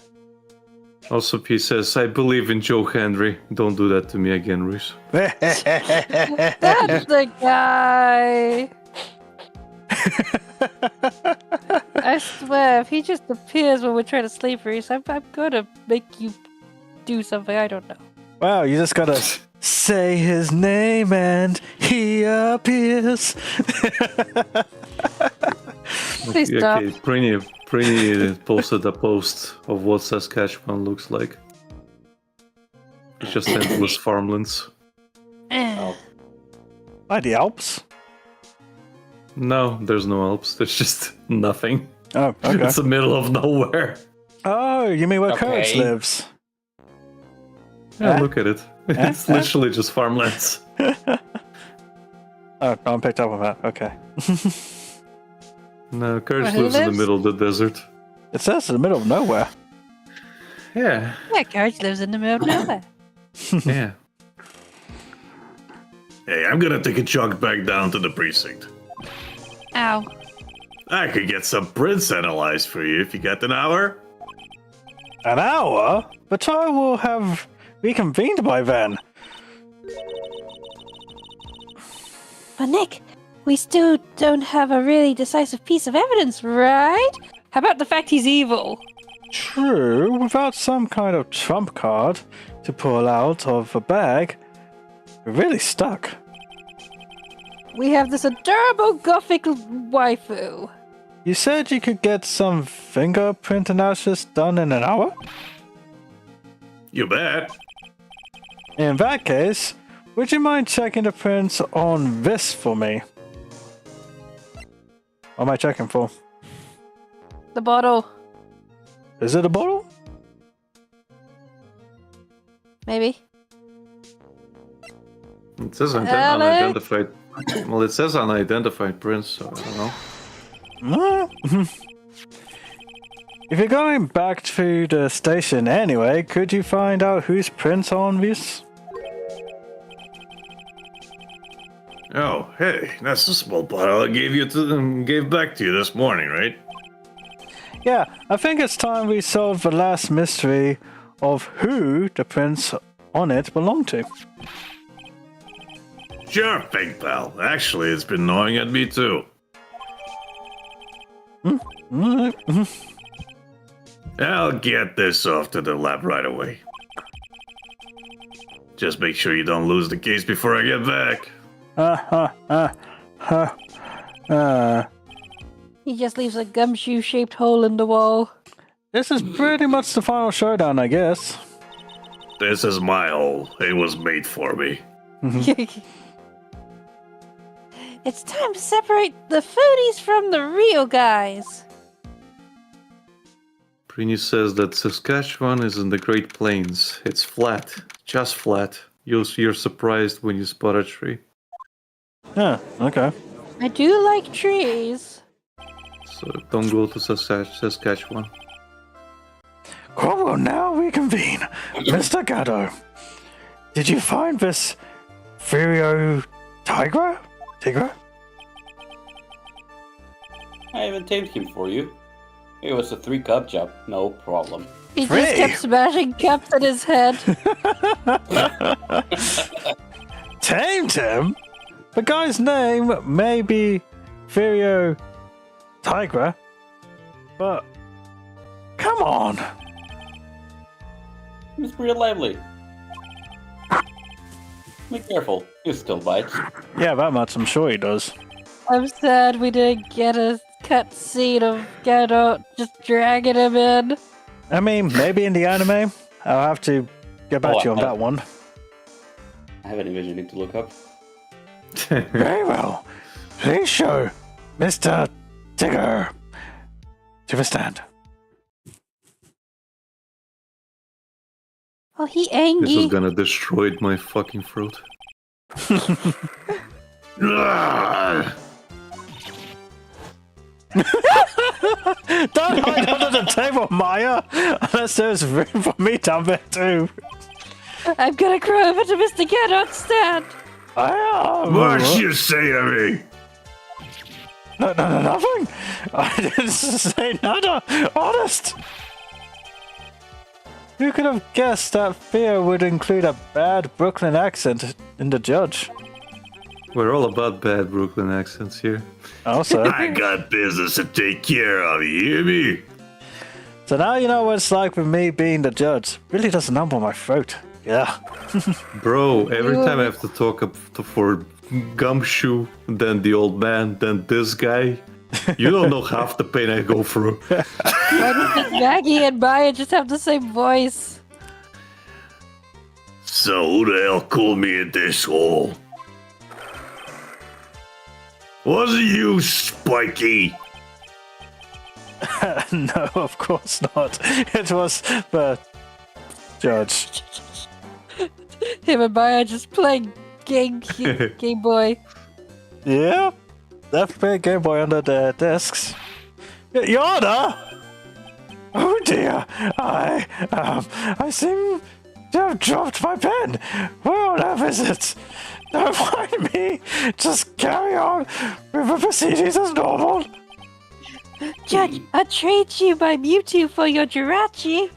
Also, he says, I believe in Joe Henry. Don't do that to me again, Reese. That's the guy! I swear, if he just appears when we're trying to sleep, Reese, I'm gonna make you do something I don't know. Wow, you just gotta say his name and he appears. Please stop. Okay, Prini posted a post of what Saskatchewan looks like. It's just endless farmlands. Eh. By the Alps? No, there's no Alps. There's just nothing. Oh, okay. It's the middle of nowhere. Oh, you mean where Courage Okay. lives? Yeah, Huh? look at it. It's literally just farmlands. Oh, no one picked up on that. Okay. No, Courage Where who lives in the lives? middle of the desert. It says in the middle of nowhere. Yeah, Yeah, Courage lives in the middle of nowhere. yeah. Hey, I'm gonna take a jog back down to the precinct. Ow. I could get some prints analyzed for you if you got an hour. An hour? The trial will have reconvened by then. But Nick, we still don't have a really decisive piece of evidence, right? How about the fact he's evil? True, without some kind of trump card to pull out of the bag, we're really stuck. We have this adorable gothic waifu. You said you could get some fingerprint analysis done in an hour? You bet. In that case, would you mind checking the prints on this for me? What am I checking for? The bottle. Is it a bottle? Maybe. It says Alex? unidentified. Well, it says unidentified prints, so I don't know. No. If you're going back to the station anyway, could you find out whose prints are on this? Oh, hey, that's the small bottle I gave back to you this morning, right? Yeah, I think it's time we solve the last mystery of who the prints on it belong to. Sure thing, pal. Actually, it's been gnawing at me too. Alright. I'll get this off to the lab right away. Just make sure you don't lose the case before I get back. He just leaves a gumshoe-shaped hole in the wall. This is pretty much the final showdown, I guess. This is my hole. It was made for me. It's time to separate the foodies from the real guys. Trini says that Saskatchewan is in the Great Plains. It's flat, just flat. You're surprised when you spot a tree. Yeah, okay. I do like trees. So don't go to Saskatchewan. Well, now we convene. Mr. Gatto, did you find this Furio Tigre? Tigre? I even tamed him for you. It was a 3-cup job, no problem. He Free. just kept smashing cups at his head. Tamed him? The guy's name may be Furio Tigre, but come on. He was pretty lively. Be careful, he still bites. Yeah, that much I'm sure he does. I'm sad we didn't get a cut scene of Gato just dragging him in. I mean, maybe in the anime. I'll have to get back to you on I- that one. I have an image you need to look up. Very well. Please show Mr. Tigger to the stand. Oh, he This angry. is gonna destroy my fucking throat. Ah! Don't hide under the table, Maya! Unless there's room for me down there too. I'm gonna cry over to Mr. Gato's stand. I am. What you say to me? No, nothing. I didn't say nada. Honest. Who could have guessed that fear would include a bad Brooklyn accent in the judge? We're all about bad Brooklyn accents here. Also, I got business to take care of, you hear me? so now you know what it's like with me being the judge. Really does a number on my throat. Yeah. Bro, every time I have to talk for Gumshoe, then the old man, then this guy, you don't know half the pain I go through. Why does Maggie and Maya just have the same voice? So who the hell called me in this hole? Was it you, Spiky? No, of course not. It was the judge. Him and Maya just playing Game Boy. Yeah, that's big Game Boy under their desks. Your Honor! Oh dear, I seem to have dropped my pen. Where on earth is it? Don't mind me. Just carry on with the proceedings as normal. Judge, I'll trade you my Mewtwo for your Jirachi.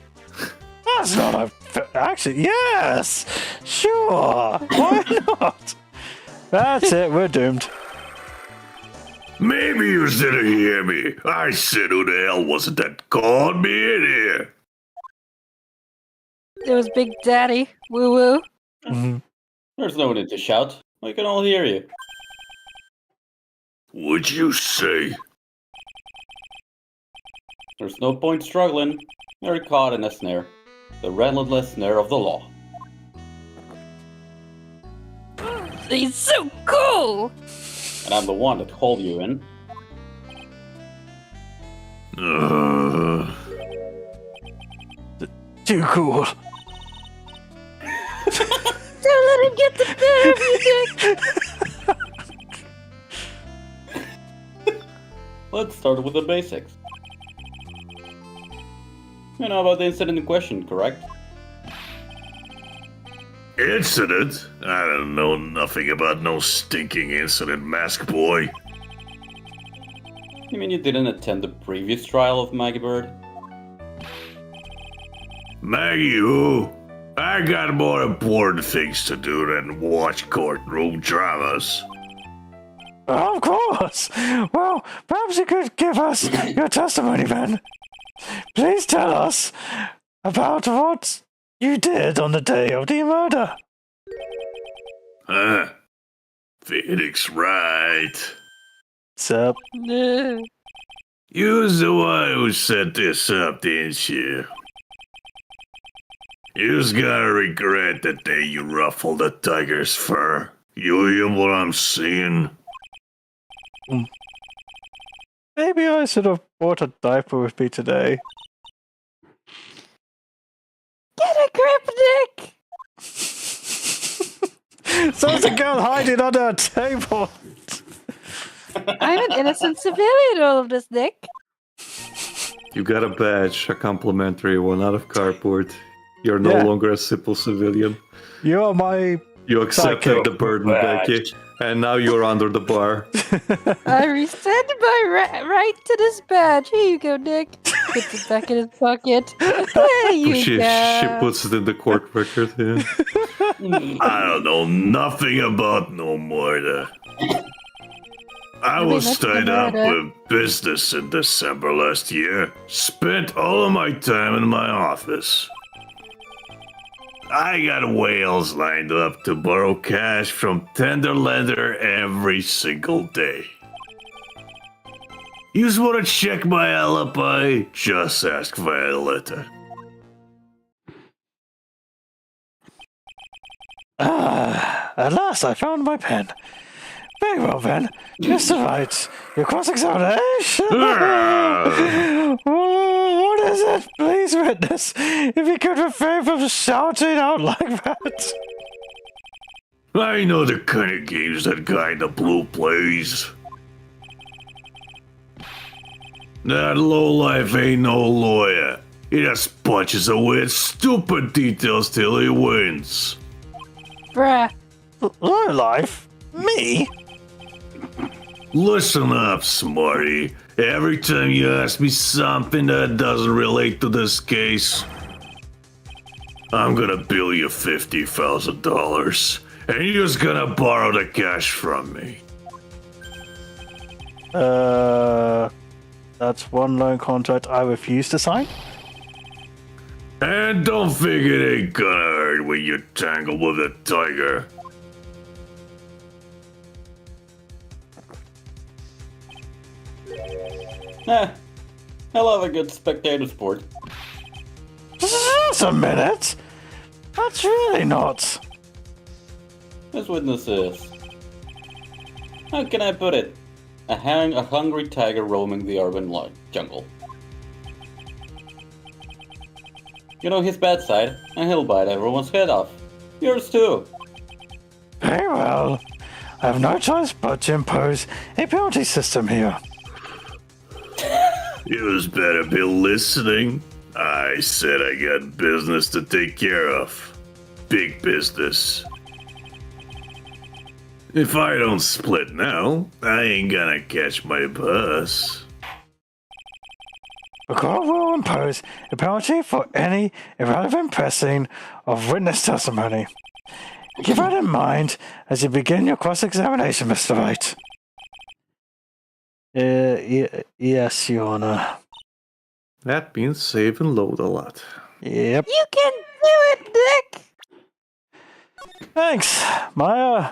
That's not a... Actually, yes! Sure! Why not? That's it, we're doomed. Maybe you didn't hear me. I said who the hell was it that called me in here? It was Big Daddy. Woo woo. Mhm. There's no need to shout. We can all hear you. What'd you say? There's no point struggling. You're caught in a snare. The relentless snare of the law. He's so cool. And I'm the one that hauled you in. Too cool. Don't let him get the bear music. Let's start with the basics. You know about the incident in question, correct? Incident? I don't know nothing about no stinking incident, Mask Boy. You mean you didn't attend the previous trial of Maggie Bird? Maggie who? I got more important things to do than watch courtroom dramas. Of course. Well, perhaps you could give us your testimony then. Please tell us about what you did on the day of the murder. Huh? Phoenix Wright. What's up? No. You's the one who set this up, didn't you? You's gonna regret the day you ruffled the tiger's fur. You hear what I'm saying? Maybe I should have bought a diaper with me today. Get a grip, Nick! So there's a girl hiding under a table. I'm an innocent civilian, all of this, Nick. You got a badge, a complimentary one out of cardboard. You're no Yeah. longer a simple civilian. You're my... You accepted Sidekick. the burden, Becky, and now you're under the bar. I rescind my right to this badge. Here you go, Nick. Puts it back in his pocket. There you She go. puts it in the court record. Yeah. I don't know nothing about no murder. I was that's the tied up murder. with business in December last year. Spent all of my time in my office. I got whales lined up to borrow cash from Tenderlander every single day. You just want to check my alibi? Just ask Violetta. At last I found my pen. Very well then. Mr. Wright, your cross-examination? What is it? Please, witness, if you could refrain from shouting out like that. I know the kind of games that guy in the blue plays. That lowlife ain't no lawyer. He just punches away at stupid details till he wins. Bruh. Low life? Me? Listen up, Smarty. Every time you ask me something that doesn't relate to this case, I'm gonna bill you $50,000, and you're just gonna borrow the cash from me. That's one loan contract I refuse to sign. And don't think it ain't gonna hurt when you tangle with a tiger. I'll have a good spectator sport. Just a minute. That's really not. This witness is... How can I put it? A hungry tiger roaming the urban jungle. You know his bad side, and he'll bite everyone's head off. Yours too. Very well. I have no choice but to impose a penalty system here. You just better be listening. I said I got business to take care of. Big business. If I don't split now, I ain't gonna catch my bus. The court will impose a penalty for any irrelevant pressing of witness testimony. Keep that in mind as you begin your cross-examination, Mr. Wright. Yes, Your Honor. That means save and load a lot. Yep. You can do it, Nick! Thanks, Maya.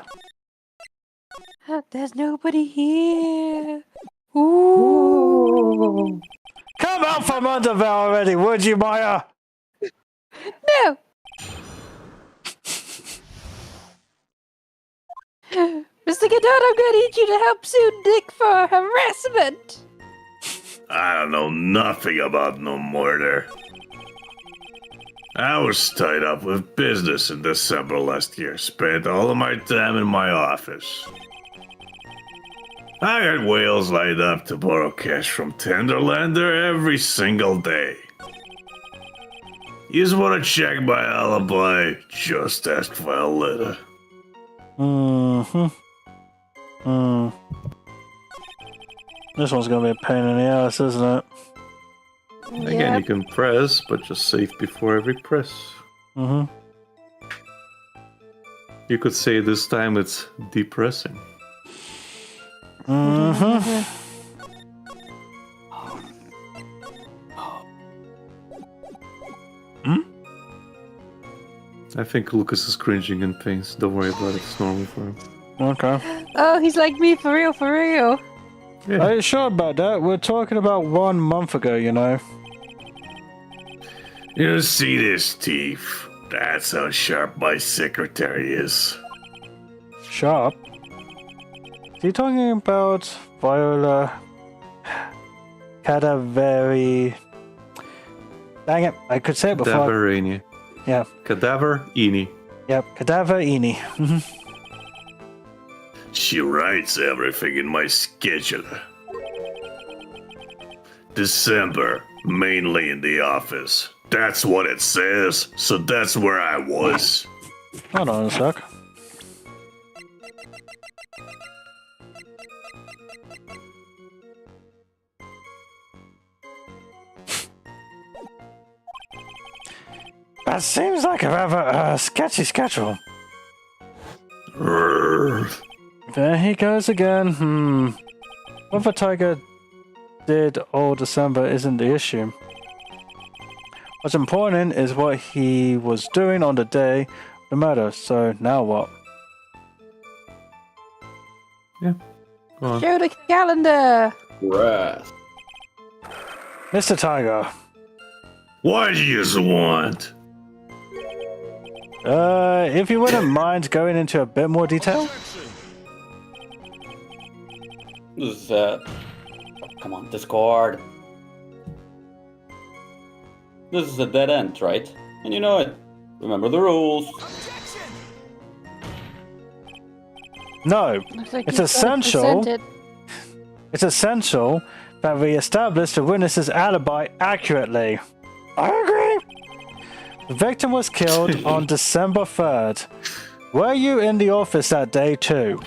There's nobody here. Ooh. Come out from under there already, would you, Maya? No! Mr. Godot, I'm gonna need you to help sue Nick for harassment! I don't know nothing about no murder. I was tied up with business in December last year. Spent all of my time in my office. I had whales lined up to borrow cash from Tenderlander every single day. You just want to check my alibi? Just ask Violetta. This one's gonna be a pain in the ass, isn't it? Again, you can press, but just save before every press. You could say this time it's depressing. I think Lucas is cringing in pains. Don't worry about it, it's normal for him. Okay. Oh, he's like me, for real, for real. Yeah. Are you sure about that? We're talking about 1 month ago, you know. You see this teeth? That's how sharp my secretary is. Sharp? Are you talking about Viola Cadaveri? Dang it, I could say it before. Davarania. Yeah. Cadaver Eni. Yep. Cadaver Eni. She writes everything in my scheduler. December, mainly in the office. That's what it says, so that's where I was. Hold on a sec. That seems like a rather sketchy schedule. There he goes again. What the Tiger did all December isn't the issue. What's important is what he was doing on the day of the murder. So now what? Yeah. Go on. Show the calendar. Right. Mr. Tiger. What do you want? If you wouldn't mind going into a bit more detail? This is, come on, Discord. This is a dead end, right? And you know it. Remember the rules. No. Looks like It's you've gotta essential. present it. It's essential that we establish the witness's alibi accurately. I agree. The victim was killed on December 3rd. Were you in the office that day too?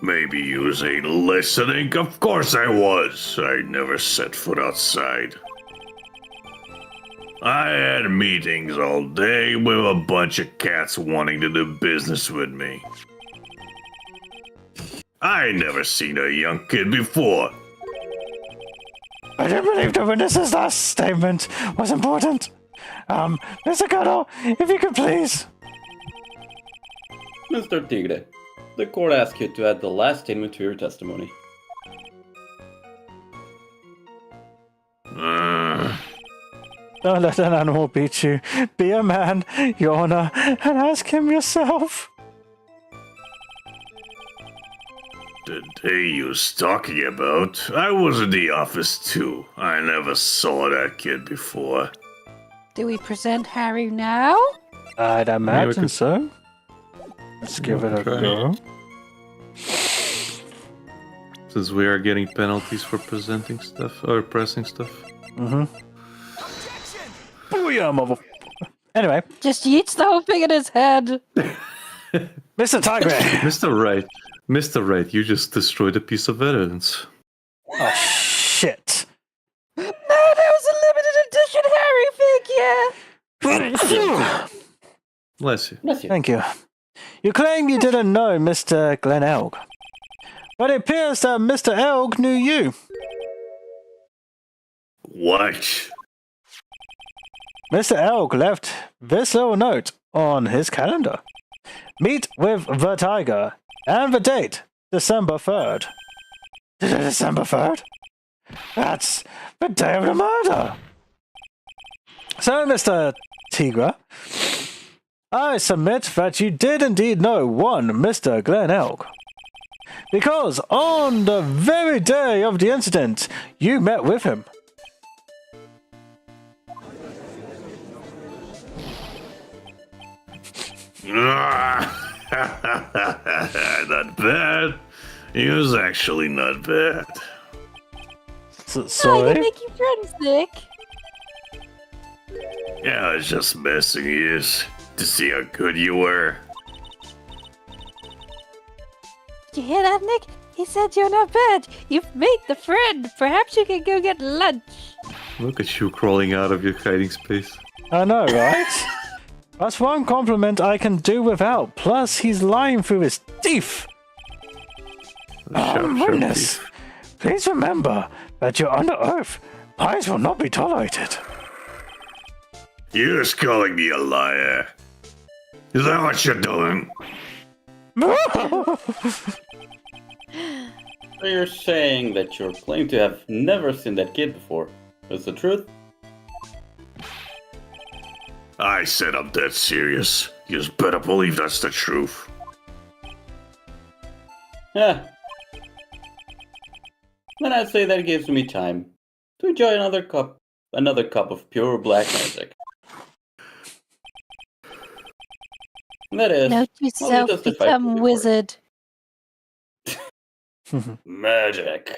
Maybe you ain't listening. Of course I was. I never set foot outside. I had meetings all day with a bunch of cats wanting to do business with me. I ain't never seen a young kid before. I don't believe the witness's last statement was important. Mr. Cotto, if you could please. Mr. Tigre, the court asks you to add the last statement to your testimony. Don't let an animal beat you. Be a man, Your Honor, and ask him yourself. The day you was talking about, I was in the office too. I never saw that kid before. Do we present Harry now? I'd imagine could- so. Let's give it a try. go. Since we are getting penalties for presenting stuff or pressing stuff. Booyah, mother. Anyway, Just yeets the whole thing in his head. Mr. Tigre. Mr. Wright, you just destroyed a piece of evidence. Oh, shit. No, that was a limited edition Harry figure. Bless you. Bless you. Thank you. You claim you didn't know Mr. Glen Elg, but it appears that Mr. Elg knew you. What? Mr. Elg left this little note on his calendar. Meet with the Tiger, and the date, December 3rd. December 3rd? That's the day of the murder. So, Mr. Tigre, I submit that you did indeed know one Mr. Glen Elg. Because on the very day of the incident, you met with him. Not bad. He was actually not bad. Oh, I Sorry? can make you friends, Nick. Yeah, I was just messing ears to see how good you were. Did you hear that, Nick? He said you're not bad. You've made the friend. Perhaps you can go get lunch. Look at you crawling out of your hiding space. I know, right? That's one compliment I can do without. Plus, he's lying through his teeth. Witness, teeth. please remember that you're under oath. Lies will not be tolerated. You're just calling me a liar. Is that what you're doing? So you're saying that you're claiming to have never seen that kid before. Is the truth? I said I'm dead serious. You just better believe that's the truth. Yeah. Then I'd say that gives me time to enjoy another cup of pure black magic. That is. Note to only self, just a fight become will be wizard. Magic.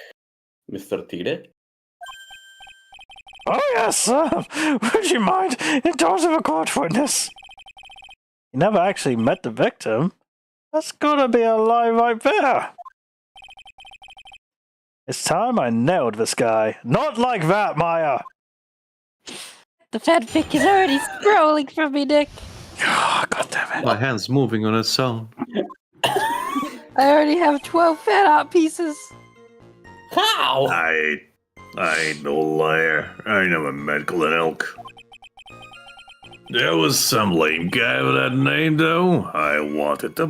Mr. Tigre? Oh, yes, sir. Would you mind in terms of a court witness? You never actually met the victim. That's gotta be a lie right there. It's time I nailed this guy. Not like that, Maya. The fanfic is already scrolling from me, Nick. Oh, God damn it. My hand's moving on its own. I already have 12 fan art pieces. How? I ain't no liar. I never met Glen Elk. There was some lame guy with that name, though. I wanted to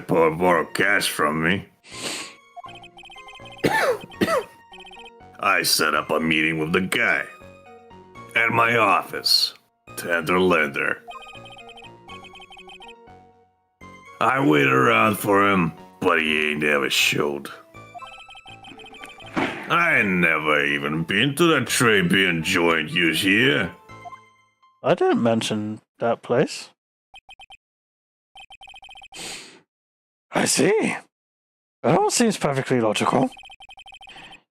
borrow cash from me. I set up a meeting with the guy at my office. Tender lender. I waited around for him, but he ain't ever showed. I ain't never even been to that Trabian joint you hear. I didn't mention that place. I see. That all seems perfectly logical.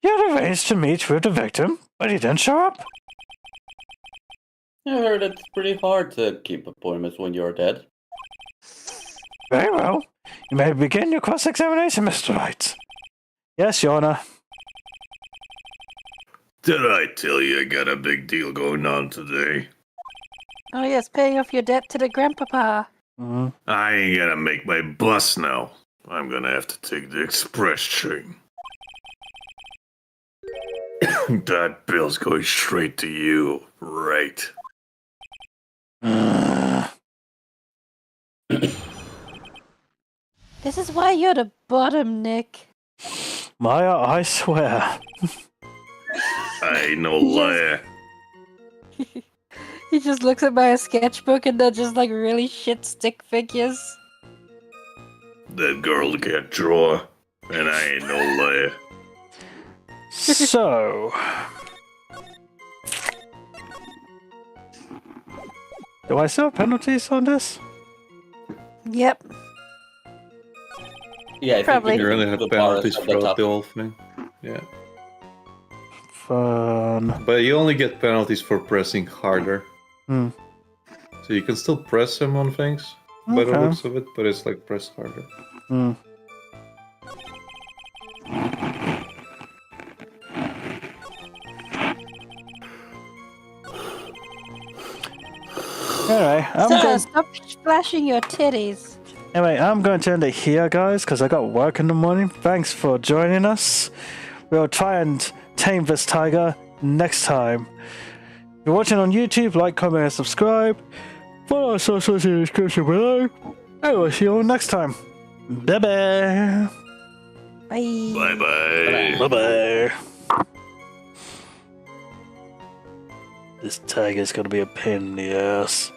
You had arranged to meet with the victim, but he didn't show up. I heard it's pretty hard to keep appointments when you're dead. Very well. You may begin your cross-examination, Mr. Wright. Yes, Your Honor. Did I tell you I got a big deal going on today? Oh yes, paying off your debt to the grandpapa. I ain't gonna make my bus now. I'm gonna have to take the express train. That bill's going straight to you, right? This is why you're the bottom, Nick. Maya, I swear. I ain't no liar. He just looks at my sketchbook and they're just like really shit stick figures. That girl can't draw, and I ain't no liar. So... do I still have penalties on this? Yep. Yeah, I Probably. think You really have the penalties bars at the throughout top. the whole thing. Yeah. Fun. But you only get penalties for pressing harder. Hmm. So you can still press them on things, by the Okay. looks of it, but it's like press harder. Hmm. Anyway, Stop splashing your titties. I'm going to end it here, guys, because I got work in the morning. Thanks for joining us. We'll try and tame this tiger next time. If you're watching on YouTube, like, comment, and subscribe. Follow our socials in the description below. And we'll see you all next time. Bye-bye. Bye. Bye-bye. Bye-bye. This tiger's gonna be a pain in the ass.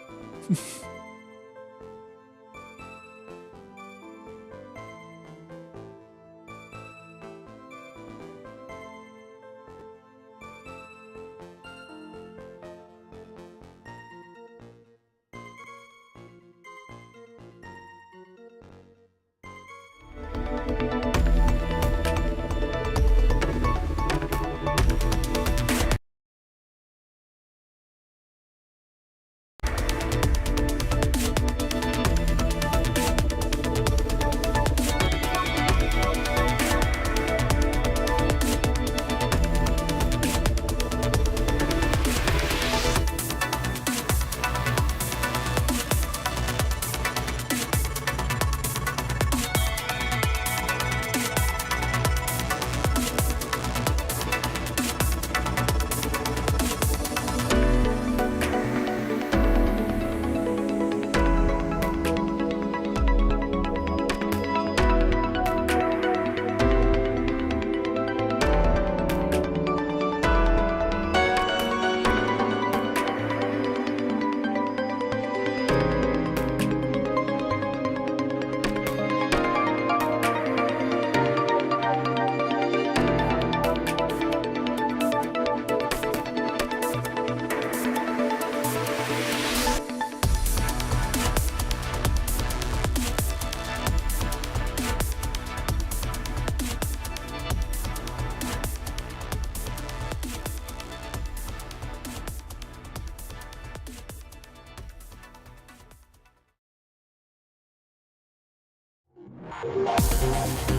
Bye.